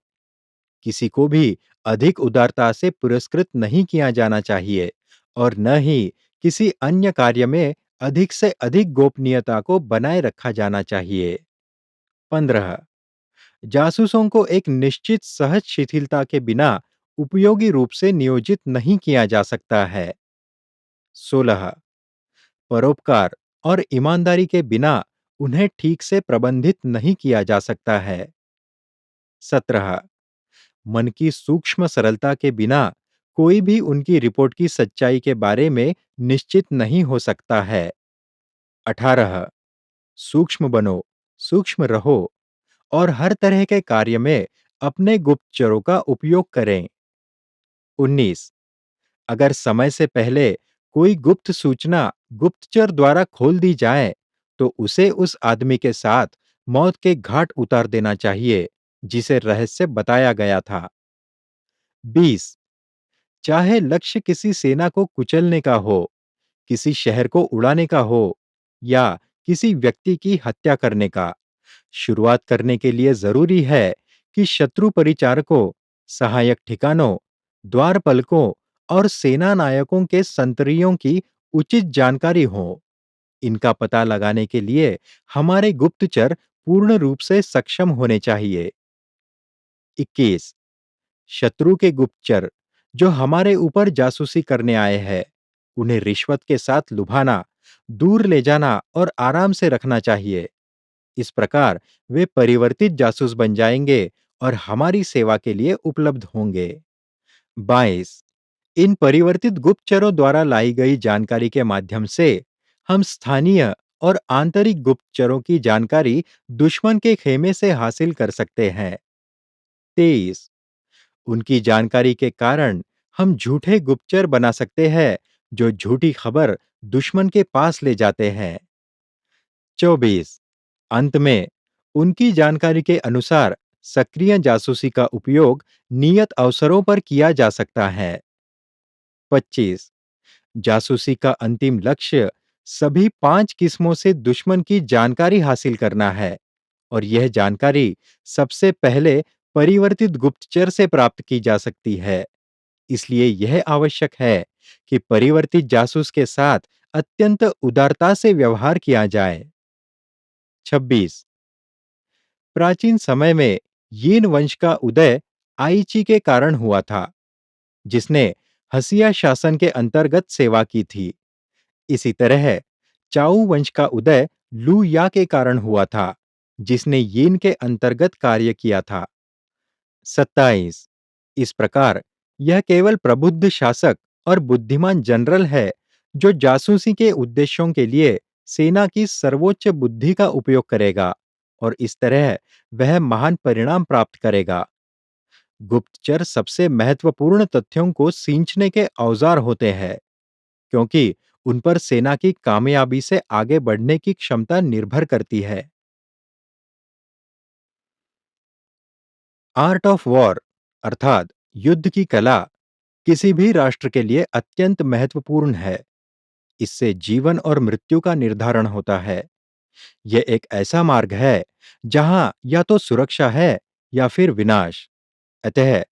किसी को भी अधिक उदारता से पुरस्कृत नहीं किया जाना चाहिए और न ही किसी अन्य कार्य में अधिक से अधिक गोपनीयता को बनाए रखा जाना चाहिए। 15 जासूसों को एक निश्चित सहज शिथिलता के बिना उपयोगी रूप से नियोजित नहीं किया जा सकता है। 16 परोपकार और ईमानदारी के बिना उन्हें ठीक से प्रबंधित नहीं किया जा सकता है। 17 मन की सूक्ष्म सरलता के बिना कोई भी उनकी रिपोर्ट की सच्चाई के बारे में निश्चित नहीं हो सकता है। 18 सूक्ष्म बनो, सूक्ष्म रहो और हर तरह के कार्य में अपने गुप्तचरों का उपयोग करें। 19 अगर समय से पहले कोई गुप्त सूचना गुप्तचर द्वारा खोल दी जाए, तो उसे उस आदमी के साथ मौत के घाट उतार देना चाहिए, जिसे रहस्य बताया गया था। 20 चाहे लक्ष्य किसी सेना को कुचलने का हो, किसी शहर को उड़ाने का हो या किसी व्यक्ति की हत्या करने का, शुरुआत करने के लिए जरूरी है कि शत्रु परिचारकों, सहायक ठिकानों, द्वारपालकों और सेना नायकों के संतरियों की उचित जानकारी हो। इनका पता लगाने के लिए हमारे गुप्तचर पूर्ण रूप से सक्षम होने चाहिए। 21 शत्रु के गुप्तचर जो हमारे ऊपर जासूसी करने आए हैं, उन्हें रिश्वत के साथ लुभाना, दूर ले जाना और आराम से रखना चाहिए। इस प्रकार वे परिवर्तित जासूस बन जाएंगे और हमारी सेवा के लिए उपलब्ध होंगे। 22 इन परिवर्तित गुप्तचरों द्वारा लाई गई जानकारी के माध्यम से हम स्थानीय और आंतरिक गुप्तचरों की जानकारी दुश्मन के खेमे से हासिल कर सकते हैं। 23 उनकी जानकारी के कारण हम झूठे गुप्तचर बना सकते हैं, जो झूठी खबर दुश्मन के पास ले जाते हैं। 24 अंत में उनकी जानकारी के अनुसार सक्रिय जासूसी का उपयोग नियत अवसरों पर किया जा सकता है। 25 जासूसी का अंतिम लक्ष्य सभी 5 किस्मों से दुश्मन की जानकारी हासिल करना है, और यह जानकारी सबसे पहले परिवर्तित गुप्तचर से प्राप्त की जा सकती है। इसलिए यह आवश्यक है कि परिवर्तित जासूस के साथ अत्यंत उदारता से व्यवहार किया जाए। 26 प्राचीन समय में यीन वंश का उदय आईची के कारण हुआ था, जिसने हसिया शासन के अंतर्गत सेवा की थी। इसी तरह चाउ वंश का उदय लू या के कारण हुआ था, जिसने यीन के अंतर्गत कार्य किया था। 27 इस प्रकार यह केवल प्रबुद्ध शासक और बुद्धिमान जनरल है, जो जासूसी के उद्देश्यों के लिए सेना की सर्वोच्च बुद्धि का उपयोग करेगा, और इस तरह वह महान परिणाम प्राप्त करेगा। गुप्तचर सबसे महत्वपूर्ण तथ्यों को सींचने के औजार होते हैं, क्योंकि उन पर सेना की कामयाबी से आगे बढ़ने की क्षमता निर्भर करती है। आर्ट ऑफ वॉर अर्थात युद्ध की कला किसी भी राष्ट्र के लिए अत्यंत महत्वपूर्ण है। इससे जीवन और मृत्यु का निर्धारण होता है। यह एक ऐसा मार्ग है जहां या तो सुरक्षा है या फिर विनाश। अतः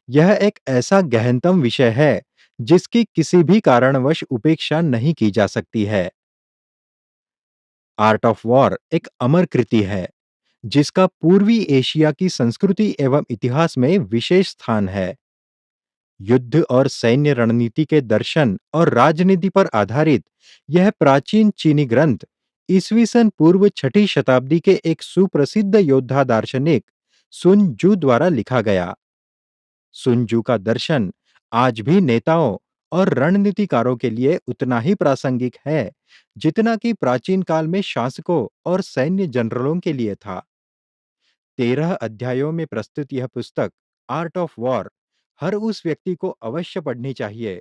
यह एक ऐसा गहनतम विषय है जिसकी किसी भी कारणवश उपेक्षा नहीं की जा सकती है। आर्ट ऑफ वॉर एक अमर कृति है, जिसका पूर्वी एशिया की संस्कृति एवं इतिहास में विशेष स्थान है। युद्ध और सैन्य रणनीति के दर्शन और राजनीति पर आधारित यह प्राचीन चीनी ग्रंथ ईस्वी सन पूर्व छठी शताब्दी के एक सुप्रसिद्ध योद्धा दार्शनिक सुन जू द्वारा लिखा गया। सुन जू का दर्शन आज भी नेताओं और रणनीतिकारों के लिए उतना ही प्रासंगिक है, जितना कि प्राचीन काल में शासकों और सैन्य जनरलों के लिए था। 13 अध्यायों में प्रस्तुत यह पुस्तक आर्ट ऑफ वॉर हर उस व्यक्ति को अवश्य पढ़नी चाहिए,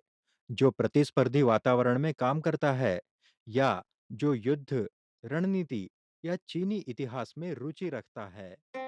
जो प्रतिस्पर्धी वातावरण में काम करता है या जो युद्ध, रणनीति या चीनी इतिहास में रुचि रखता है।